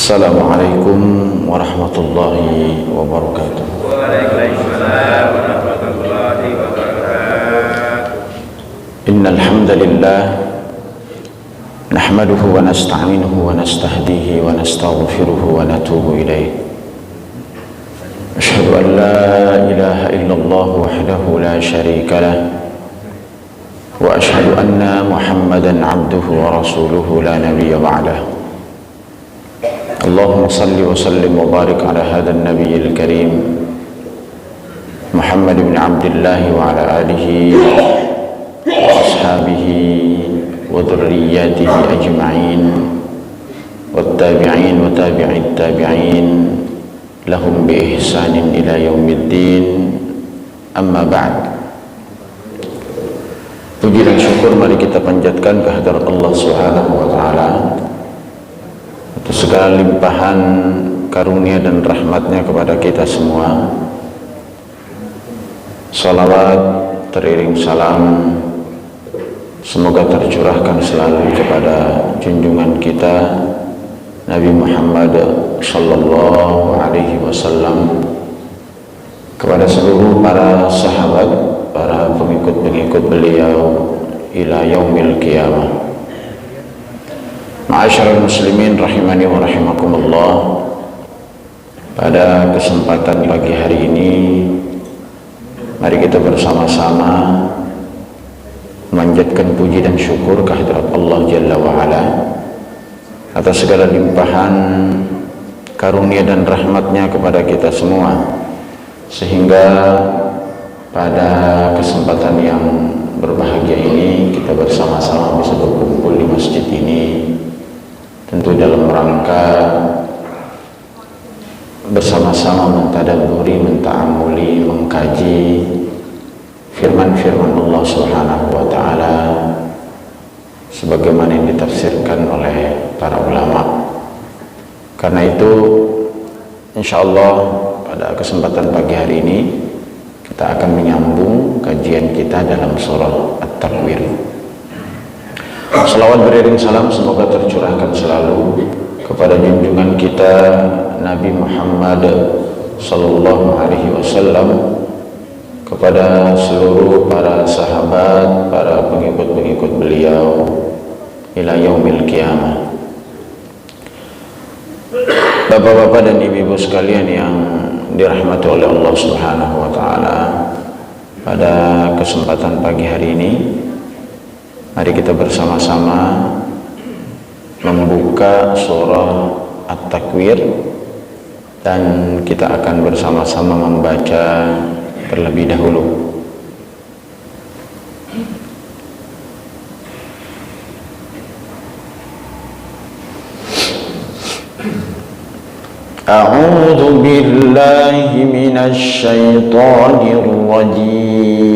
Assalamualaikum warahmatullahi wabarakatuh. Waalaikumsalam warahmatullahi wabarakatuh. Innal hamdalillah nahmaduhu wa nasta'inuhu wa nastahdihi wa nastaghfiruhu wa natubu ilaih. Asyhadu an la ilaha illallah wahdahu la syarika lah wa asyhadu anna Muhammadan abduhu wa rasuluhu la nabiyya ba'dah. Allahumma salli wa sallim wa barik ala hadha an-nabiyil karim Muhammad ibn Abdullah wa ala alihi wa ashabihi wa dhurriyyatihi ajma'in wa tabi'in wa tabi'it tabi'in lahum bi ihsanin ila yaumiddin, amma ba'd. Puji dan syukur mari kita panjatkan kehadirat Allah Subhanahu wa taala atas segala limpahan karunia dan rahmatnya kepada kita semua. Salawat teriring salam semoga tercurahkan selalu kepada junjungan kita Nabi Muhammad sallallahu alaihi wasallam, kepada seluruh para sahabat, para pengikut-pengikut beliau ila yaumil qiyamah. Ma'asyiral muslimin rahimani wa rahimakumullah. Pada kesempatan pagi hari ini mari kita bersama-sama memanjatkan puji dan syukur kehadirat Allah Jalla wa Ala atas segala limpahan karunia dan rahmatnya kepada kita semua, sehingga pada kesempatan yang berbahagia ini kita bersama-sama bisa berkumpul di masjid ini, tentu dalam rangka bersama-sama mentadabburi, menta'amuli, mengkaji firman-firman Allah Subhanahu wa taala sebagaimana yang ditafsirkan oleh para ulama. Karena itu insyaallah pada kesempatan pagi hari ini kita akan menyambung kajian kita dalam surah At-Takwir. Salawat beriring salam semoga tercurahkan selalu kepada junjungan kita Nabi Muhammad sallallahu alaihi wasallam, kepada seluruh para sahabat, para pengikut-pengikut beliau ila yaumil qiyamah. Bapak-bapak dan ibu-ibu sekalian yang dirahmati oleh Allah Subhanahu wa taala, pada kesempatan pagi hari ini mari kita bersama-sama membuka surah At-Takwir dan kita akan bersama-sama membaca terlebih dahulu. A'udzu billahi minasy syaithanir rajim.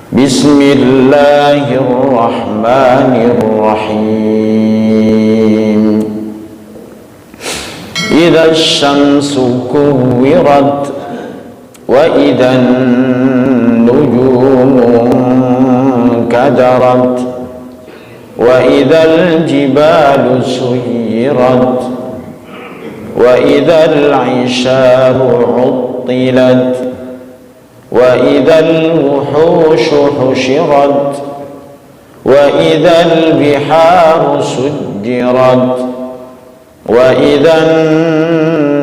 Bismillahirrahmanirrahim. Idza asy-syamsu kuwirat wa idzan nujumu kadarat wa idzal jibalu suyirat wa idzal 'isharu 'uttilat wa idzal wuhushu hushirat wa idzal biharu sujjirat wa idzan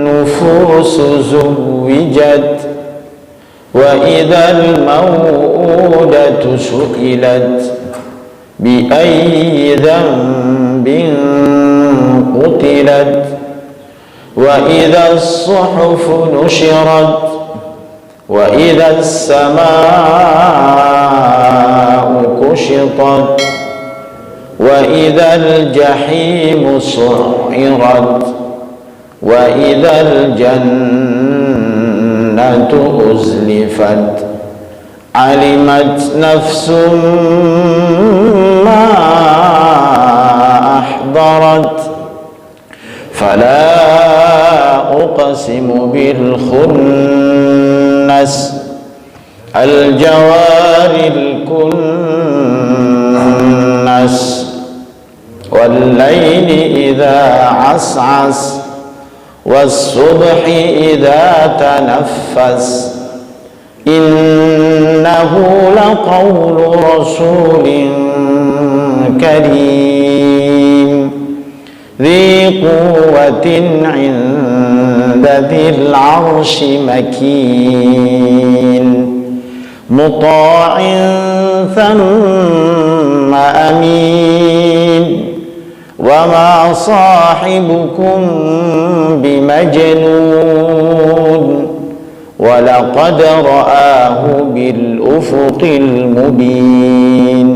nufusu zuwijat wa idzal maw'udatu su'ilat bi ayyi dhanbin qutilat wa idzas suhufu nushirat wa idzas samaa'u kushitat wa idzal jahimu su'irat wa idzal jannatu uzlifat alimat nafsum ma ahdarat fala uqsimu bil khunnas al jawaril kunnas والليل إذا عسعس والصبح إذا تنفس إنه لقول رسول كريم ذي قوة عند ذي العرش مكين مطاع ثم أمين وما صاحبكم بمجنون ولقد رآه بالأفق المبين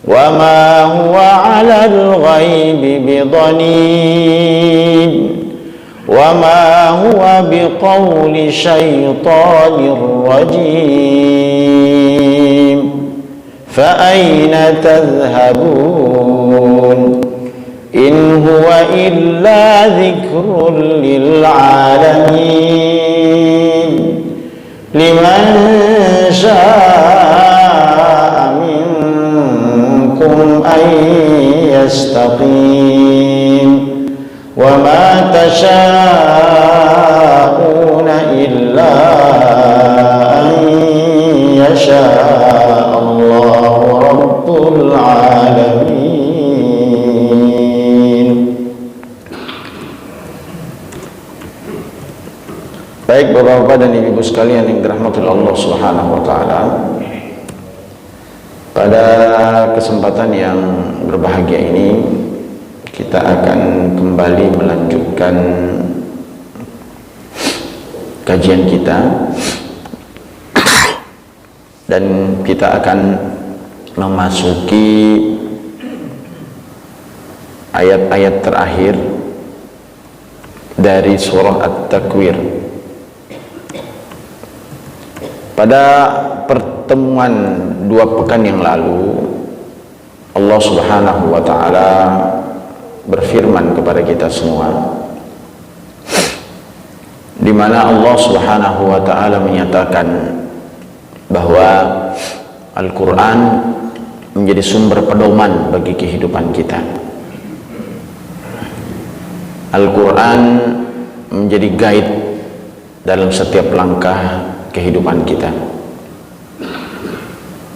وما هو على الغيب بضنين وما هو بقول شيطان رجيم فأين تذهبون إن هو إلا ذكر للعالمين لمن شاء منكم أن يستقيم وما تشاءون إلا أن يشاء الله رب العالمين. Baik Bapak-bapak dan Ibu sekalian yang dirahmati Allah Subhanahu wa taala. Pada kesempatan yang berbahagia ini kita akan kembali melanjutkan kajian kita dan kita akan memasuki ayat-ayat terakhir dari surah At-Takwir. Pada pertemuan 2 pekan yang lalu Allah Subhanahu wa taala berfirman kepada kita semua, di mana Allah Subhanahu wa taala menyatakan bahwa Al-Qur'an menjadi sumber pedoman bagi kehidupan kita. Al-Qur'an menjadi guide dalam setiap langkah kehidupan kita.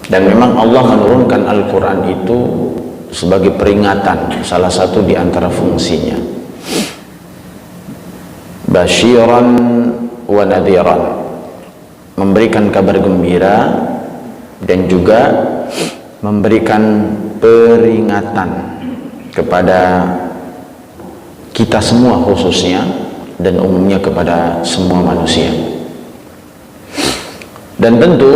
Dan memang Allah menurunkan Al-Qur'an itu sebagai peringatan, salah satu di antara fungsinya. Basyiran wa nadhiran, memberikan kabar gembira dan juga memberikan peringatan kepada kita semua khususnya dan umumnya kepada semua manusia. Dan tentu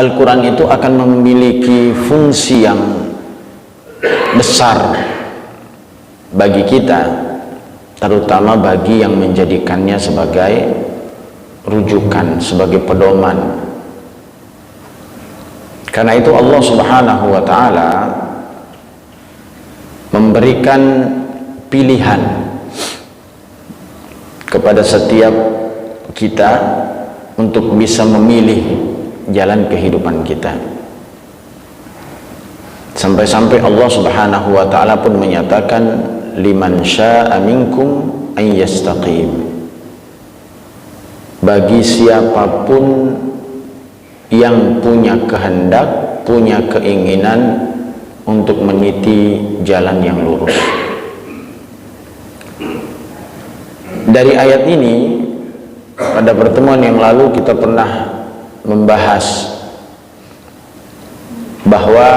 Al-Quran itu akan memiliki fungsi yang besar bagi kita, terutama bagi yang menjadikannya sebagai rujukan, sebagai pedoman. Karena itu Allah Subhanahu wa taala memberikan pilihan kepada setiap kita untuk bisa memilih jalan kehidupan kita. Sampai-sampai Allah Subhanahu wa taala pun menyatakan liman syaa'a minkum an yastaqim. Bagi siapapun yang punya kehendak, punya keinginan untuk meniti jalan yang lurus. Dari ayat ini, pada pertemuan yang lalu kita pernah membahas bahwa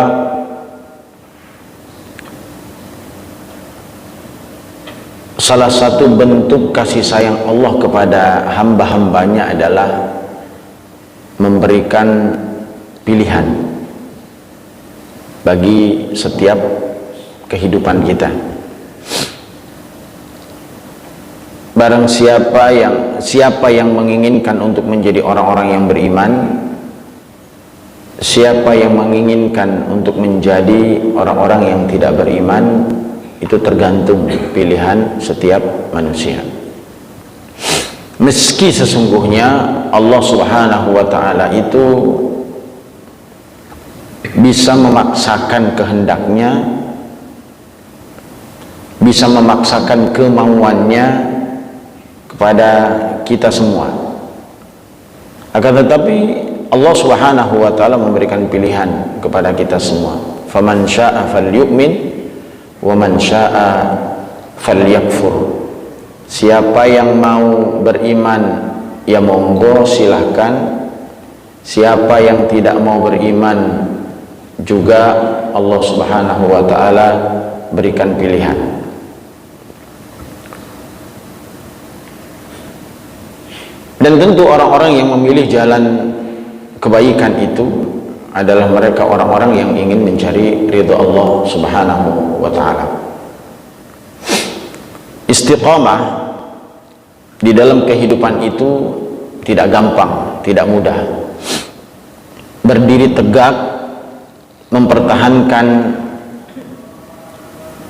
salah satu bentuk kasih sayang Allah kepada hamba-hambanya adalah memberikan pilihan bagi setiap kehidupan kita. Barang siapa yang menginginkan untuk menjadi orang-orang yang beriman, siapa yang menginginkan untuk menjadi orang-orang yang tidak beriman, itu tergantung pilihan setiap manusia. Meski sesungguhnya Allah Subhanahu wa taala itu bisa memaksakan kehendaknya bisa memaksakan kemauannya kepada kita semua. Akan tetapi Allah Subhanahu wa taala memberikan pilihan kepada kita semua. Faman syaa'a falyu'min wa man syaa'a falyakfur. Siapa yang mau beriman, ya monggo silahkan. Siapa yang tidak mau beriman juga Allah Subhanahu wa taala berikan pilihan. Dan tentu orang-orang yang memilih jalan kebaikan itu adalah mereka orang-orang yang ingin mencari ridha Allah Subhanahu wa taala. Istiqamah di dalam kehidupan itu tidak gampang, tidak mudah. Berdiri tegak, mempertahankan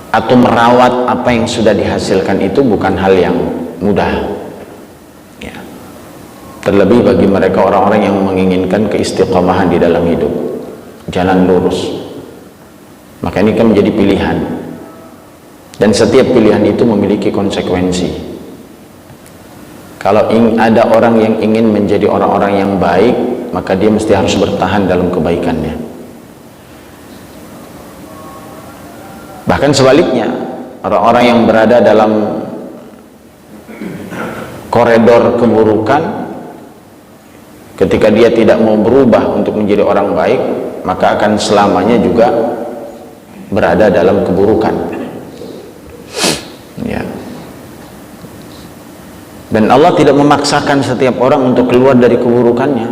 atau merawat apa yang sudah dihasilkan itu bukan hal yang mudah. Terlebih bagi mereka orang-orang yang menginginkan keistiqamahan di dalam hidup, jalan lurus. Maka ini kan menjadi pilihan, dan setiap pilihan itu memiliki konsekuensi. Kalau ada orang yang ingin menjadi orang-orang yang baik, maka dia mesti harus bertahan dalam kebaikannya. Bahkan sebaliknya, orang-orang yang berada dalam koridor keburukan, ketika dia tidak mau berubah untuk menjadi orang baik, maka akan selamanya juga berada dalam keburukan. Ya. Dan Allah tidak memaksakan setiap orang untuk keluar dari keburukannya,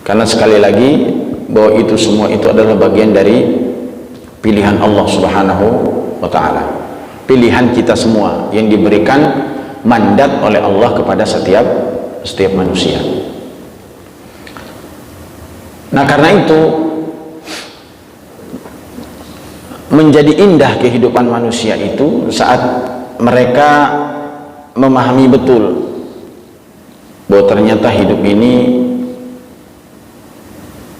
karena sekali lagi bahwa itu semua itu adalah bagian dari pilihan Allah Subhanahu wa taala. Pilihan kita semua yang diberikan mandat oleh Allah kepada setiap manusia. Nah, karena itu menjadi indah kehidupan manusia itu saat mereka memahami betul bahwa ternyata hidup ini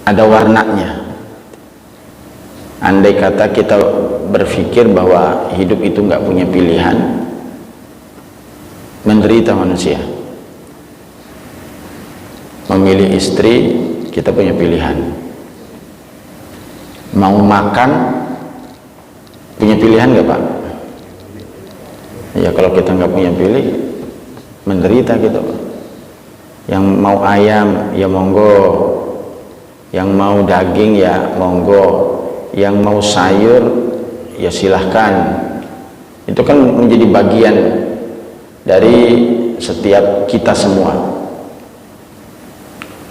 ada warnanya. Andai kata kita berpikir bahwa hidup itu nggak punya pilihan, menderita manusia. Memilih istri, kita punya pilihan. Mau makan, punya pilihan nggak Pak? Ya, kalau kita nggak punya pilih, menderita gitu. Yang mau ayam, ya monggo. Yang mau daging, ya monggo. Yang mau sayur, ya silahkan. Itu kan menjadi bagian dari setiap kita semua.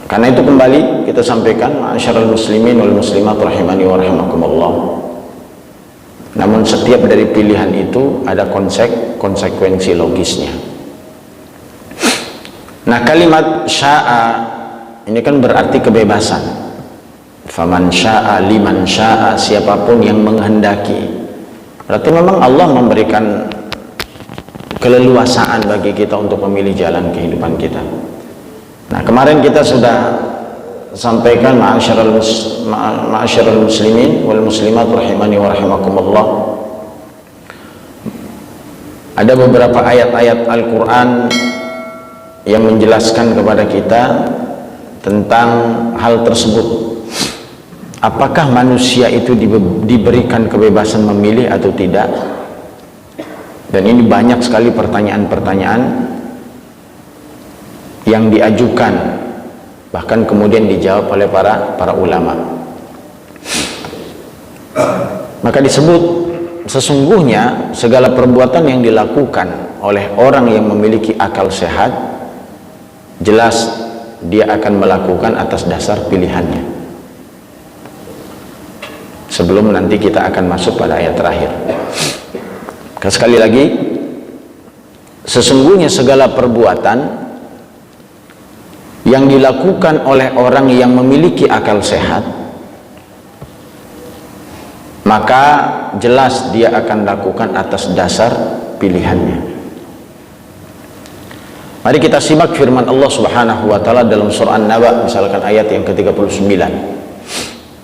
Karena itu kembali kita sampaikan, ma'asyiral muslimin wal muslimat rahimani wa rahimakumullah. Namun setiap dari pilihan itu ada konsekuensi logisnya. Nah, kalimat sya'a ini kan berarti kebebasan. Faman sya'a liman sya'a, siapapun yang menghendaki. Berarti memang Allah memberikan keleluasaan bagi kita untuk memilih jalan kehidupan kita. Nah, kemarin kita sudah sampaikan ma'asyiral muslimin wal muslimat rahimani wa rahimakumullah. Ada beberapa ayat-ayat Al-Qur'an yang menjelaskan kepada kita tentang hal tersebut. Apakah manusia itu diberikan kebebasan memilih atau tidak? Dan ini banyak sekali pertanyaan-pertanyaan yang diajukan, bahkan kemudian dijawab oleh para ulama. Maka disebut sesungguhnya segala perbuatan yang dilakukan oleh orang yang memiliki akal sehat, jelas dia akan melakukan atas dasar pilihannya. Sebelum nanti kita akan masuk pada ayat terakhir. Sekali lagi, sesungguhnya segala perbuatan yang dilakukan oleh orang yang memiliki akal sehat, maka jelas dia akan lakukan atas dasar pilihannya. Mari kita simak firman Allah Subhanahu wa taala dalam surah An-Naba, misalkan ayat yang ke-39.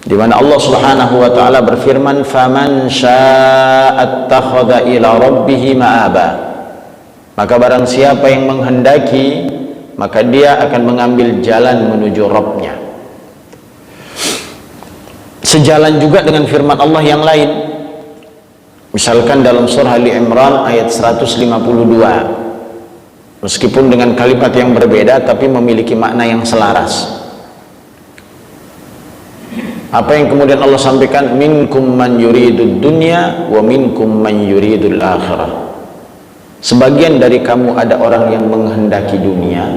di mana Allah Subhanahu wa taala berfirman, "Faman syaa'a attakhadha ila rabbih ma'aba." Maka barang siapa yang menghendaki, maka dia akan mengambil jalan menuju Rabb-Nya. Sejalan juga dengan firman Allah yang lain. Misalkan dalam surah Ali Imran ayat 152. Meskipun dengan kalimat yang berbeda tapi memiliki makna yang selaras. Apa yang kemudian Allah sampaikan? Minkum man yuridud dunya wa minkum man yuridul akhirah. Sebagian dari kamu ada orang yang menghendaki dunia,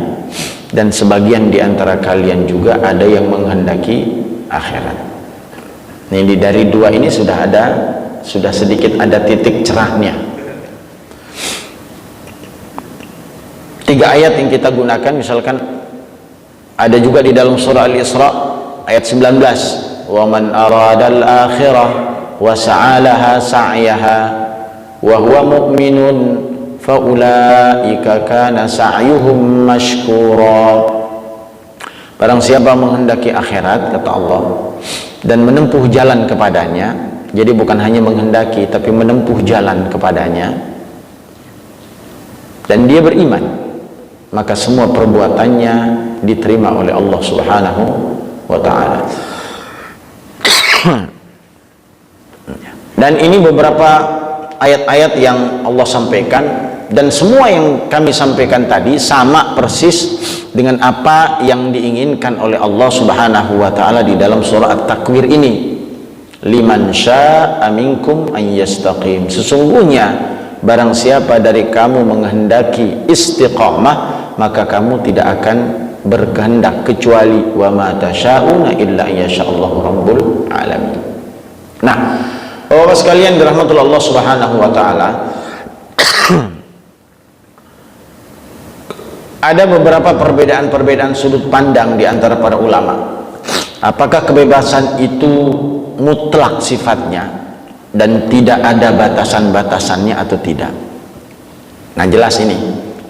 dan sebagian di antara kalian juga ada yang menghendaki akhirat. Ini dari dua ini sudah sedikit ada titik cerahnya. 3 ayat yang kita gunakan, misalkan ada juga di dalam surah Al-Isra ayat 19, wa man aradal akhirah wa sa'alaha sa'yaha wa huwa mu'minun faulaika kana sa'yuhum mashkura. Barang siapa menghendaki akhirat, kata Allah, dan menempuh jalan kepadanya, jadi bukan hanya menghendaki tapi menempuh jalan kepadanya, dan dia beriman, maka semua perbuatannya diterima oleh Allah Subhanahu wa ta'ala. Dan ini beberapa ayat-ayat yang Allah sampaikan, dan semua yang kami sampaikan tadi sama persis dengan apa yang diinginkan oleh Allah Subhanahu wa ta'ala di dalam surah At-Takwir ini. Liman syaa'a minkum an yastaqim. Sesungguhnya barang siapa dari kamu menghendaki istiqamah, maka kamu tidak akan berkehendak kecuali wa ma tasyauna illa yasha'allahu rabbul alamin. Nah, Bapak sekalian dirahmati Allah Subhanahu wa taala, ada beberapa perbedaan-perbedaan sudut pandang di antara para ulama. Apakah kebebasan itu mutlak sifatnya dan tidak ada batasan-batasannya atau tidak? Nah, jelas ini.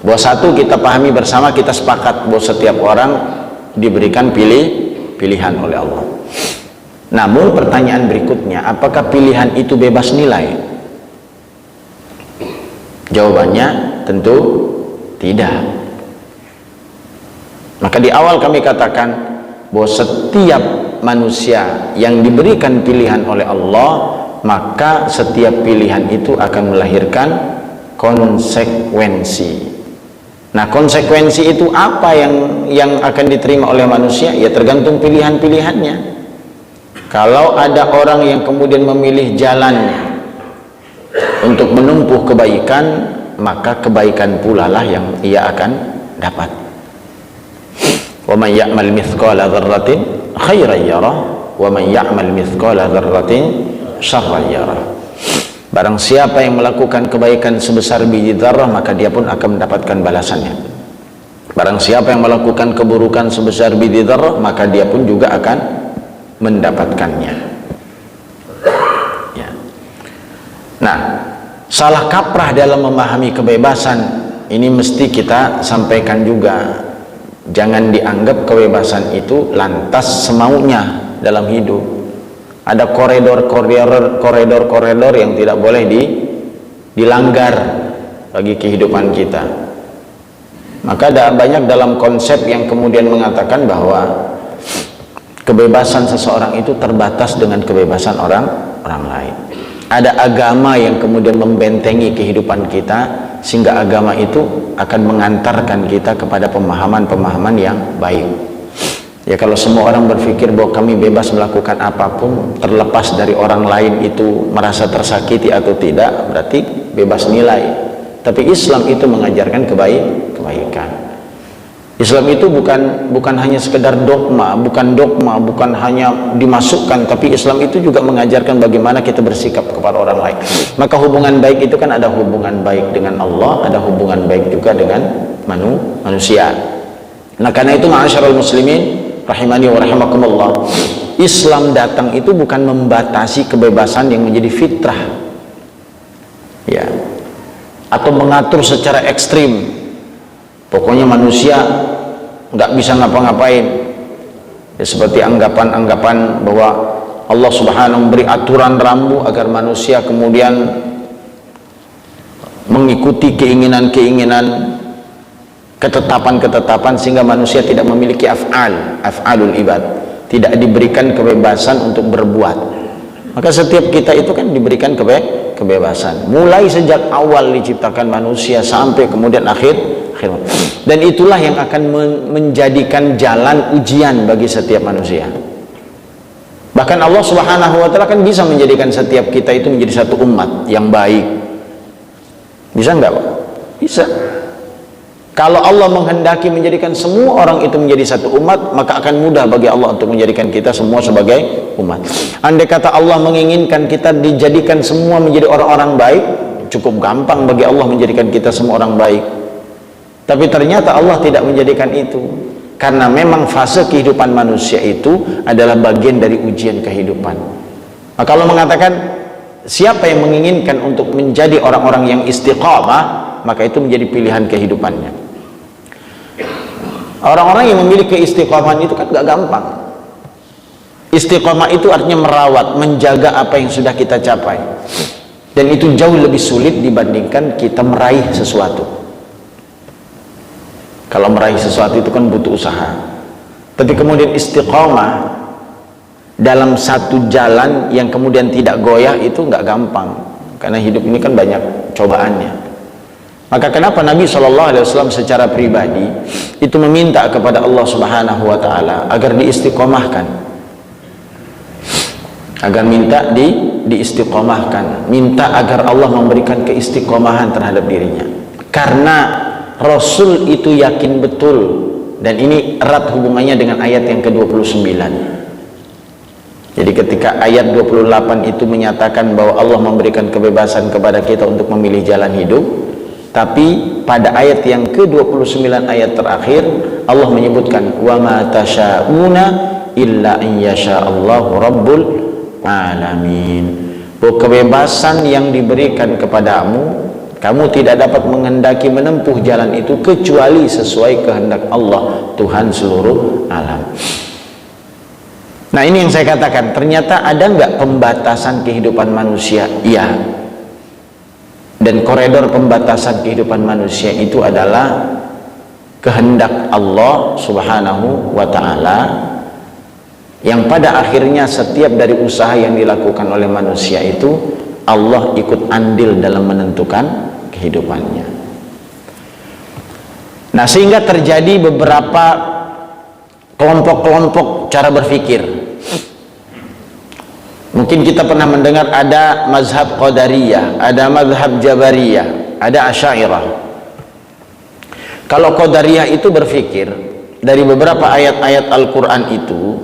Bahwa satu kita pahami bersama, kita sepakat bahwa setiap orang diberikan pilihan oleh Allah. Namun pertanyaan berikutnya, apakah pilihan itu bebas nilai? Jawabannya tentu tidak. Maka di awal kami katakan bahwa setiap manusia yang diberikan pilihan oleh Allah, maka setiap pilihan itu akan melahirkan konsekuensi. Nah, konsekuensi itu apa yang akan diterima oleh manusia? Ya tergantung pilihan-pilihannya. Kalau ada orang yang kemudian memilih jalannya untuk menempuh kebaikan, maka kebaikan pula lah yang ia akan dapat. Wa man ya'mal mithqala dzarratin khairan yarah wa man ya'mal mithqala dzarratin syarran yarah. Barang siapa yang melakukan kebaikan sebesar biji zarrah, maka dia pun akan mendapatkan balasannya. Barang siapa yang melakukan keburukan sebesar biji zarrah, maka dia pun juga akan mendapatkannya. Ya. Nah, salah kaprah dalam memahami kebebasan ini mesti kita sampaikan juga. Jangan dianggap kebebasan itu lantas semaunya dalam hidup. Ada koridor yang tidak boleh dilanggar bagi kehidupan kita. Maka ada banyak dalam konsep yang kemudian mengatakan bahwa kebebasan seseorang itu terbatas dengan kebebasan orang lain. Ada agama yang kemudian membentengi kehidupan kita, sehingga agama itu akan mengantarkan kita kepada pemahaman-pemahaman yang baik. Ya, kalau semua orang berpikir bahwa kami bebas melakukan apapun terlepas dari orang lain itu merasa tersakiti atau tidak, berarti bebas nilai. Tapi Islam itu mengajarkan kebaikan. Islam itu bukan hanya sekedar dogma, bukan hanya dimasukkan, tapi Islam itu juga mengajarkan bagaimana kita bersikap kepada orang lain. Maka hubungan baik itu kan ada hubungan baik dengan Allah, ada hubungan baik juga dengan manusia. Nah, karena itu ma'asyiral muslimin rahimani wa rahimakumullah, Islam datang itu bukan membatasi kebebasan yang menjadi fitrah, ya, atau mengatur secara ekstrim. Pokoknya manusia nggak bisa ngapa-ngapain, ya, seperti anggapan-anggapan bahwa Allah subhanahu memberi aturan rambu agar manusia kemudian mengikuti keinginan-keinginan, ketetapan-ketetapan, sehingga manusia tidak memiliki af'alul ibad, tidak diberikan kebebasan untuk berbuat. Maka setiap kita itu kan diberikan kebebasan, mulai sejak awal diciptakan manusia sampai kemudian akhir. Dan itulah yang akan menjadikan jalan ujian bagi setiap manusia. Bahkan Allah subhanahu wa ta'ala kan bisa menjadikan setiap kita itu menjadi satu umat yang baik. Bisa enggak Pak? Bisa. Kalau Allah menghendaki menjadikan semua orang itu menjadi satu umat, maka akan mudah bagi Allah untuk menjadikan kita semua sebagai umat. Andai kata Allah menginginkan kita dijadikan semua menjadi orang-orang baik, cukup gampang bagi Allah menjadikan kita semua orang baik. Tapi ternyata Allah tidak menjadikan itu, karena memang fase kehidupan manusia itu adalah bagian dari ujian kehidupan. Maka Allah mengatakan, siapa yang menginginkan untuk menjadi orang-orang yang istiqamah, maka itu menjadi pilihan kehidupannya. Orang-orang yang memiliki istiqamah itu kan gak gampang. Istiqamah itu artinya merawat, menjaga apa yang sudah kita capai. Dan itu jauh lebih sulit dibandingkan kita meraih sesuatu. Kalau meraih sesuatu itu kan butuh usaha. Tapi kemudian istiqamah dalam satu jalan yang kemudian tidak goyah itu nggak gampang, karena hidup ini kan banyak cobaannya. Maka kenapa Nabi SAW secara pribadi itu meminta kepada Allah Subhanahu wa ta'ala agar diistiqomahkan, agar minta diistiqomahkan, minta agar Allah memberikan keistiqomahan terhadap dirinya. Karena Rasul itu yakin betul, dan ini erat hubungannya dengan ayat yang ke-29. Jadi ketika ayat 28 itu menyatakan bahwa Allah memberikan kebebasan kepada kita untuk memilih jalan hidup, tapi pada ayat yang ke-29 ayat terakhir Allah menyebutkan wa ma tasyauna illa an yasha'allahu rabbul alamin. Bahwa kebebasan yang diberikan kepadamu, kamu tidak dapat menghendaki menempuh jalan itu kecuali sesuai kehendak Allah, Tuhan seluruh alam. Nah, ini yang saya katakan, ternyata ada nggak pembatasan kehidupan manusia? Iya. Dan koridor pembatasan kehidupan manusia itu adalah kehendak Allah Subhanahu wa ta'ala, yang pada akhirnya setiap dari usaha yang dilakukan oleh manusia itu Allah ikut andil dalam menentukan kehidupannya. Nah, sehingga terjadi beberapa kelompok-kelompok cara berpikir. Mungkin kita pernah mendengar ada mazhab Qadariyah, ada mazhab Jabariyah, ada Asy'ariyah. Kalau Qadariyah itu berpikir dari beberapa ayat-ayat Al-Quran itu,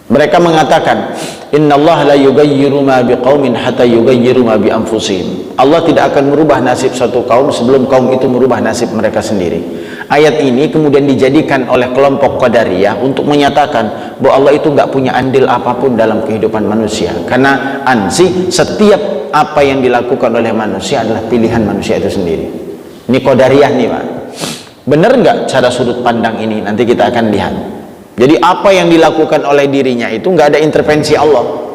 mereka mengatakan innallaha la yughayyiru ma biqaumin hatta yughayyiru ma bi anfusihim. Allah tidak akan merubah nasib satu kaum sebelum kaum itu merubah nasib mereka sendiri. Ayat ini kemudian dijadikan oleh kelompok Qadariyah untuk menyatakan bahwa Allah itu nggak punya andil apapun dalam kehidupan manusia, karena setiap apa yang dilakukan oleh manusia adalah pilihan manusia itu sendiri. Ini Qadariyah nih Pak. Benar nggak cara sudut pandang ini? Nanti kita akan lihat. Jadi apa yang dilakukan oleh dirinya itu nggak ada intervensi Allah.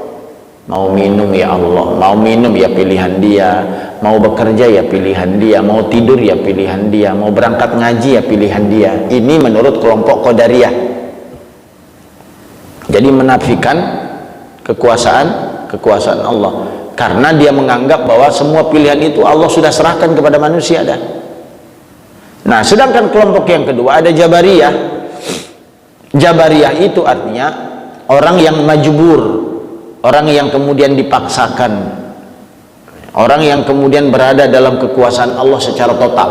Mau minum ya Allah, mau minum ya pilihan dia, mau bekerja ya pilihan dia, mau tidur ya pilihan dia, mau berangkat ngaji ya pilihan dia. Ini menurut kelompok Qadariyah. Jadi menafikan kekuasaan Allah, karena dia menganggap bahwa semua pilihan itu Allah sudah serahkan kepada manusia dah. Nah, sedangkan kelompok yang kedua ada Jabariyah. Jabariyah itu artinya orang yang majbur, orang yang kemudian dipaksakan, orang yang kemudian berada dalam kekuasaan Allah secara total,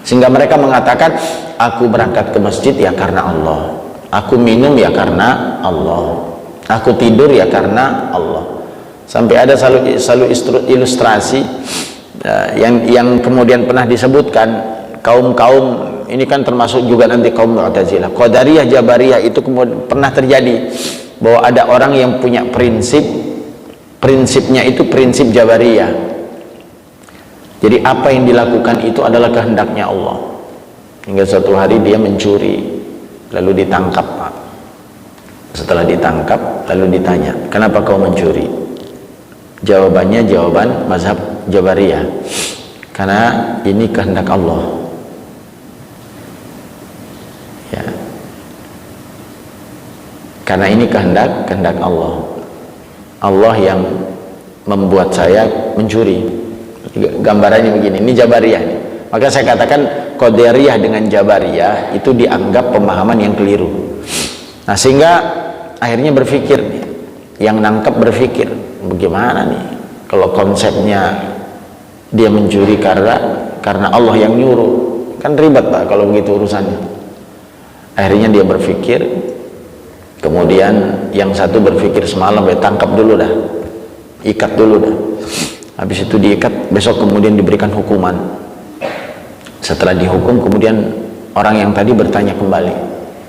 sehingga mereka mengatakan aku berangkat ke masjid ya karena Allah, aku minum ya karena Allah, aku tidur ya karena Allah. Sampai ada selalu ilustrasi yang kemudian pernah disebutkan kaum-kaum ini kan termasuk juga nanti kaum Mu'tazilah, Qadariyah, Jabariyah itu kemudian pernah terjadi bahwa ada orang yang punya prinsipnya itu prinsip Jabariyah. Jadi apa yang dilakukan itu adalah kehendaknya Allah. Hingga suatu hari dia mencuri lalu ditangkap Pak. Setelah ditangkap lalu ditanya, kenapa kau mencuri? Jawabannya jawaban mazhab Jabariyah, karena ini kehendak Allah. Ya, karena ini kehendak Allah. Allah yang membuat saya mencuri. Gambarannya begini, ini Jabariyah nih. Maka saya katakan Qadariyah dengan Jabariyah itu dianggap pemahaman yang keliru. Nah, sehingga akhirnya berpikir nih, yang nangkep berpikir, bagaimana nih kalau konsepnya dia mencuri karena Allah yang nyuruh, kan ribet Pak kalau begitu urusannya. Akhirnya dia berpikir, kemudian yang satu berpikir semalam, tangkap dulu dah, ikat dulu dah. Habis itu diikat, besok kemudian diberikan hukuman. Setelah dihukum, kemudian orang yang tadi bertanya kembali,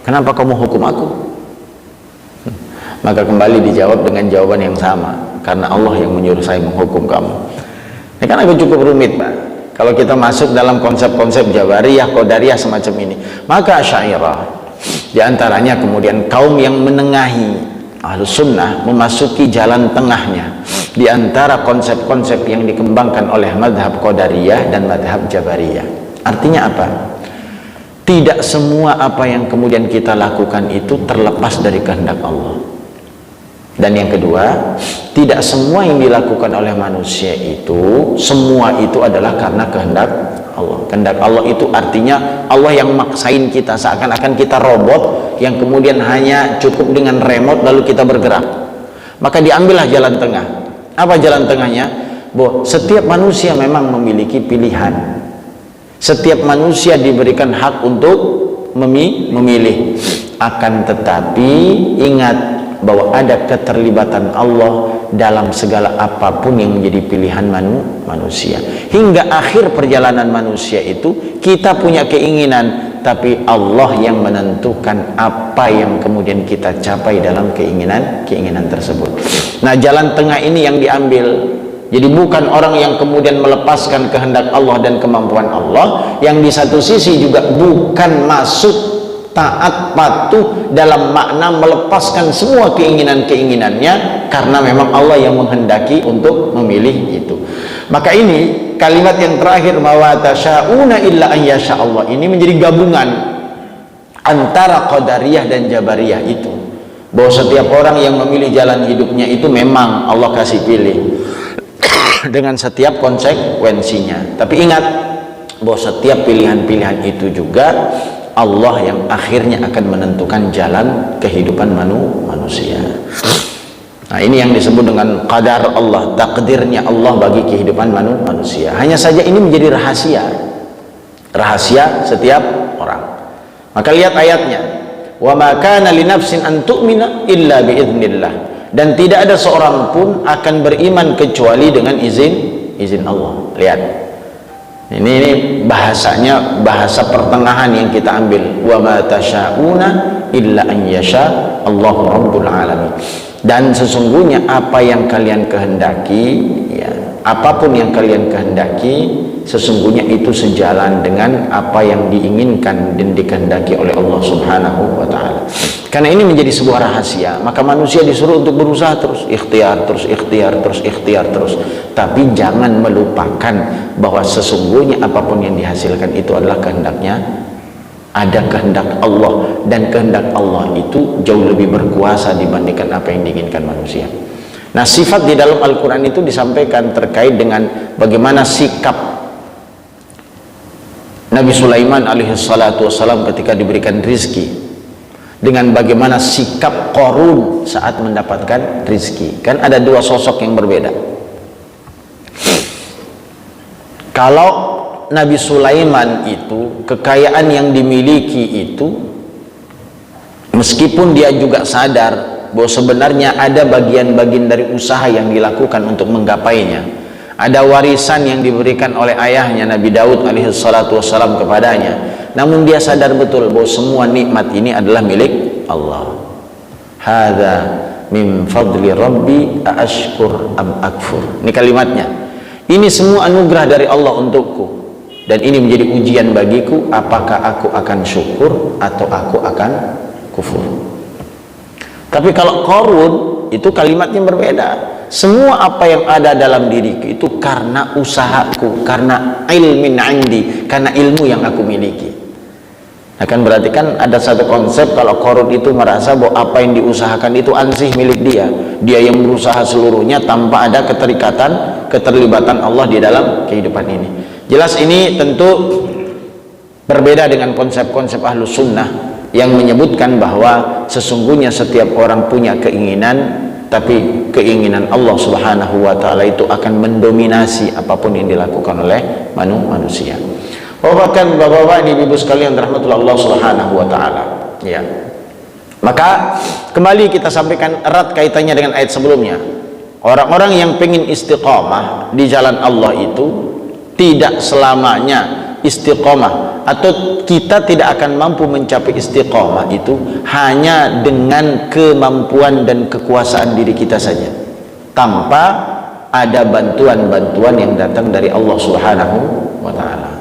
kenapa kamu hukum aku? Maka kembali dijawab dengan jawaban yang sama, karena Allah yang menyuruh saya menghukum kamu. Ini kan agak cukup rumit Pak kalau kita masuk dalam konsep-konsep Jabariyah, Qadariyah semacam ini. Maka Asy'ariyah diantaranya kemudian kaum yang menengahi, Ahlus Sunnah memasuki jalan tengahnya di antara konsep-konsep yang dikembangkan oleh madhab Qadariyah dan madhab Jabariyah. Artinya apa? Tidak semua apa yang kemudian kita lakukan itu terlepas dari kehendak Allah. Dan yang kedua, tidak semua yang dilakukan oleh manusia itu, semua itu adalah karena kehendak Allah. Kehendak Allah itu artinya Allah yang maksain kita, seakan-akan kita robot yang kemudian hanya cukup dengan remote lalu kita bergerak. Maka diambillah jalan tengah. Apa jalan tengahnya? Bahwa setiap manusia memang memiliki pilihan. Setiap manusia diberikan hak untuk memilih. Akan tetapi ingat bahwa ada keterlibatan Allah dalam segala apapun yang menjadi pilihan manusia. Hingga akhir perjalanan manusia itu kita punya keinginan, tapi Allah yang menentukan apa yang kemudian kita capai dalam keinginan tersebut. Nah, jalan tengah ini yang diambil. Jadi bukan orang yang kemudian melepaskan kehendak Allah dan kemampuan Allah, yang di satu sisi juga bukan masuk taat patuh dalam makna melepaskan semua keinginan-keinginannya, karena memang Allah yang menghendaki untuk memilih itu. Maka ini kalimat yang terakhir, ma tasyauna illa an yasha Allah, ini menjadi gabungan antara Qadariyah dan Jabariyah itu, bahwa setiap orang yang memilih jalan hidupnya itu memang Allah kasih pilih dengan setiap konsekuensinya. Tapi ingat bahwa setiap pilihan-pilihan itu juga Allah yang akhirnya akan menentukan jalan kehidupan manusia. Nah, ini yang disebut dengan qadar Allah, takdirnya Allah bagi kehidupan manusia. Hanya saja ini menjadi rahasia setiap orang. Maka lihat ayatnya, wa ma kana li nafsin an tu'mina illa bi idznillah, dan tidak ada seorang pun akan beriman kecuali dengan izin Allah. Lihat, ini bahasanya bahasa pertengahan yang kita ambil, wa ma tasyauna illa an yasha Allahu rabbul alamin. Dan sesungguhnya apa yang kalian kehendaki, ya, apapun yang kalian kehendaki, sesungguhnya itu sejalan dengan apa yang diinginkan dan dikehendaki oleh Allah Subhanahu wa ta'ala. Karena ini menjadi sebuah rahasia, maka manusia disuruh untuk berusaha terus, ikhtiar terus. Tapi jangan melupakan bahwa sesungguhnya apapun yang dihasilkan itu adalah kehendaknya. Ada kehendak Allah, dan kehendak Allah itu jauh lebih berkuasa dibandingkan apa yang diinginkan manusia. Nah, sifat di dalam Al-Quran itu disampaikan terkait dengan bagaimana sikap Nabi Sulaiman alaihissalatu wassalam ketika diberikan rizki, dengan bagaimana sikap Qarun saat mendapatkan rizki. Kan ada dua sosok yang berbeda. Kalau Nabi Sulaiman itu, kekayaan yang dimiliki itu, meskipun dia juga sadar bahwa sebenarnya ada bagian-bagian dari usaha yang dilakukan untuk menggapainya, ada warisan yang diberikan oleh ayahnya Nabi Daud alaihissalatu wassalam kepadanya, namun dia sadar betul bahwa semua nikmat ini adalah milik Allah. Hadza min fadli rabbi aashkur am akfur. Ini kalimatnya. Ini semua anugerah dari Allah untukku, dan ini menjadi ujian bagiku, apakah aku akan syukur atau aku akan kufur. Tapi kalau Qarun itu kalimatnya berbeda. Semua apa yang ada dalam diriku itu karena usahaku, karena ilmin indi, karena ilmu yang aku miliki. Nah kan berarti kan ada satu konsep kalau Qarun itu merasa bahwa apa yang diusahakan itu ansih milik dia. Dia yang berusaha seluruhnya tanpa ada keterlibatan Allah di dalam kehidupan ini. Jelas ini tentu berbeda dengan konsep-konsep Ahlus Sunnah yang menyebutkan bahwa sesungguhnya setiap orang punya keinginan, tapi keinginan Allah Subhanahu wa taala itu akan mendominasi apapun yang dilakukan oleh manusia. Bahkan Bapak-bapak ini Ibu sekalian rahmatullah Allah Subhanahu wa taala, ya. Maka kembali kita sampaikan erat kaitannya dengan ayat sebelumnya. Orang-orang yang pengen istiqamah di jalan Allah itu tidak selamanya istiqamah, atau kita tidak akan mampu mencapai istiqamah itu hanya dengan kemampuan dan kekuasaan diri kita saja, tanpa ada bantuan-bantuan yang datang dari Allah Subhanahu wa taala.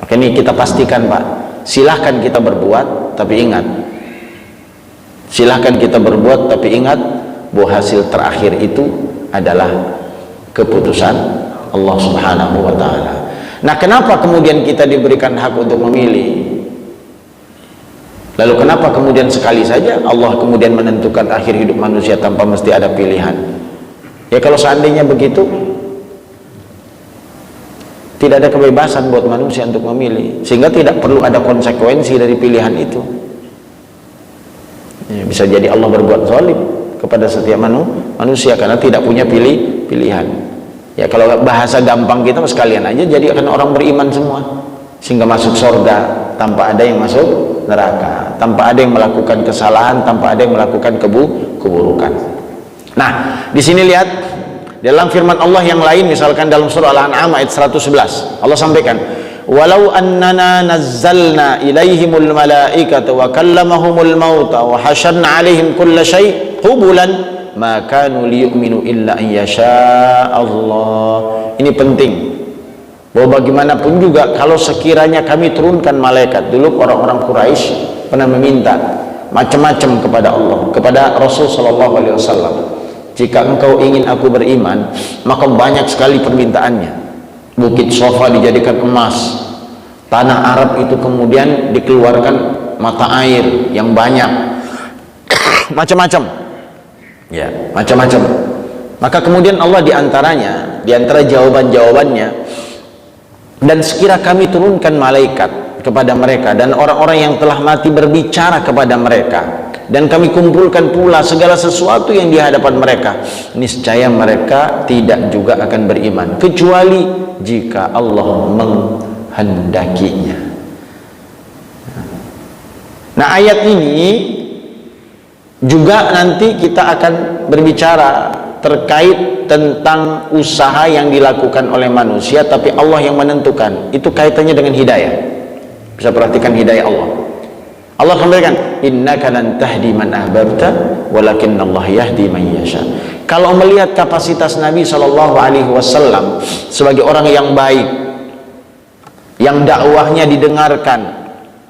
Maka ini kita pastikan, Pak, silahkan kita berbuat, tapi ingat, silahkan kita berbuat, tapi ingat bahwa hasil terakhir itu adalah keputusan Allah Subhanahu wa taala. Nah, kenapa kemudian kita diberikan hak untuk memilih? Lalu kenapa kemudian sekali saja Allah kemudian menentukan akhir hidup manusia tanpa mesti ada pilihan? Ya kalau seandainya begitu, tidak ada kebebasan buat manusia untuk memilih, sehingga tidak perlu ada konsekuensi dari pilihan itu. Ya, bisa jadi Allah berbuat zalim kepada setiap manusia karena tidak punya pilihan. Ya kalau bahasa gampang kita sekalian aja jadi akan orang beriman semua, sehingga masuk surga tanpa ada yang masuk neraka, tanpa ada yang melakukan kesalahan, tanpa ada yang melakukan keburukan. Nah, di sini lihat dalam firman Allah yang lain, misalkan dalam surah Al-An'am ayat 111, Allah sampaikan, "Walau annana nazzalna ilaihimul malaikata wa kallamahumul mauta wa hasyarna 'alaihim kulla syai' qubulan ma kanu liyu'minu illa an yasha Allah." Ini penting, bahwa bagaimanapun juga kalau sekiranya kami turunkan malaikat, dulu orang-orang Quraisy pernah meminta macam-macam kepada Allah, kepada Rasul sallallahu alaihi wasallam, jika engkau ingin aku beriman, maka banyak sekali permintaannya. Bukit Safa dijadikan emas, tanah Arab itu kemudian dikeluarkan mata air yang banyak, macam-macam. Ya, macam-macam. Maka kemudian Allah diantara jawaban-jawabannya, dan sekira kami turunkan malaikat kepada mereka dan orang-orang yang telah mati berbicara kepada mereka, dan kami kumpulkan pula segala sesuatu yang di hadapan mereka, niscaya mereka tidak juga akan beriman kecuali jika Allah menghendakinya. Nah, ayat ini juga nanti kita akan berbicara terkait tentang usaha yang dilakukan oleh manusia, tapi Allah yang menentukan. Itu kaitannya dengan hidayah. Bisa perhatikan hidayah Allah. Allah kembalikan, innaka lan tahdi man ahbabta walakinnallaha yahdi man yasha. Kalau melihat kapasitas Nabi sallallahu alaihi wasallam sebagai orang yang baik, yang dakwahnya didengarkan,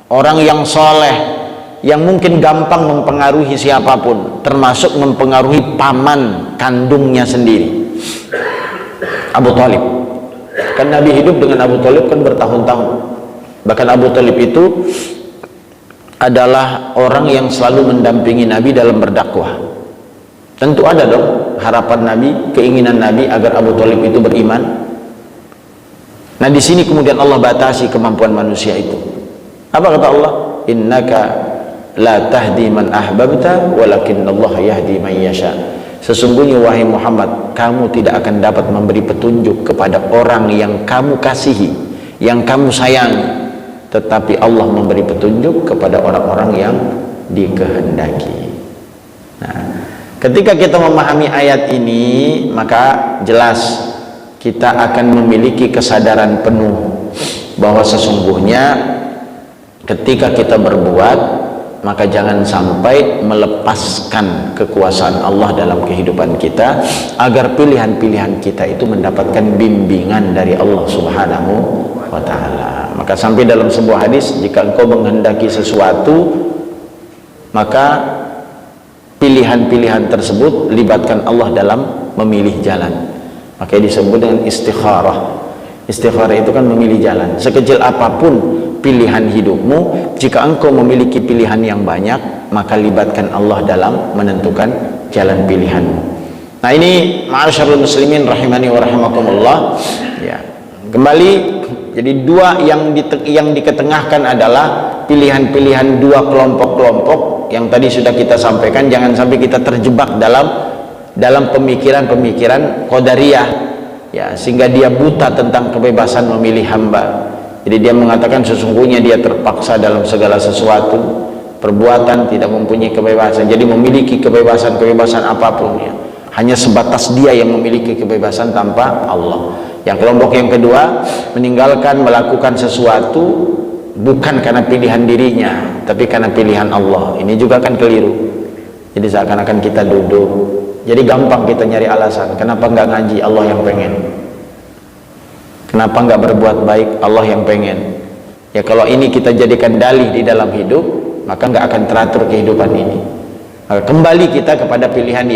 orang yang soleh, yang mungkin gampang mempengaruhi siapapun, termasuk mempengaruhi paman kandungnya sendiri, Abu Thalib. Kan Nabi hidup dengan Abu Thalib kan bertahun-tahun. Bahkan Abu Thalib itu adalah orang yang selalu mendampingi Nabi dalam berdakwah. Tentu ada dong harapan Nabi, keinginan Nabi agar Abu Thalib itu beriman. Nah, di sini kemudian Allah batasi kemampuan manusia itu. Apa kata Allah? Innaka la tahdi man ahbabta walakinnallaha yahdi man yasha. Sesungguhnya wahai Muhammad, kamu tidak akan dapat memberi petunjuk kepada orang yang kamu kasihi, yang kamu sayangi, tetapi Allah memberi petunjuk kepada orang-orang yang dikehendaki. Nah, ketika kita memahami ayat ini, maka jelas kita akan memiliki kesadaran penuh bahwa sesungguhnya ketika kita berbuat, maka jangan sampai melepaskan kekuasaan Allah dalam kehidupan kita, agar pilihan-pilihan kita itu mendapatkan bimbingan dari Allah Subhanahu wa ta'ala. Maka sampai dalam sebuah hadis, jika engkau menghendaki sesuatu, maka pilihan-pilihan tersebut libatkan Allah dalam memilih jalan. Makanya disebut dengan istikharah. Istikharah itu kan memilih jalan. Sekecil apapun pilihan hidupmu, jika engkau memiliki pilihan yang banyak, maka libatkan Allah dalam menentukan jalan pilihanmu. Nah ini ma'asyarul muslimin rahimani wa rahimakumullah ya. Kembali, jadi dua yang diketengahkan adalah pilihan-pilihan dua kelompok-kelompok yang tadi sudah kita sampaikan. Jangan sampai kita terjebak dalam pemikiran-pemikiran qadariyah ya, sehingga dia buta tentang kebebasan memilih hamba. Jadi dia mengatakan sesungguhnya dia terpaksa dalam segala sesuatu, perbuatan, tidak mempunyai kebebasan. Jadi memiliki kebebasan apapun ya, hanya sebatas dia yang memiliki kebebasan tanpa Allah. Yang kelompok yang kedua meninggalkan melakukan sesuatu bukan karena pilihan dirinya, tapi karena pilihan Allah. Ini juga kan keliru. Jadi seakan-akan kita duduk, jadi gampang kita nyari alasan. Kenapa nggak ngaji? Allah yang pengen. Kenapa nggak berbuat baik? Allah yang pengen. Ya kalau ini kita jadikan dalih di dalam hidup, maka nggak akan teratur kehidupan ini. Maka kembali kita kepada pilihan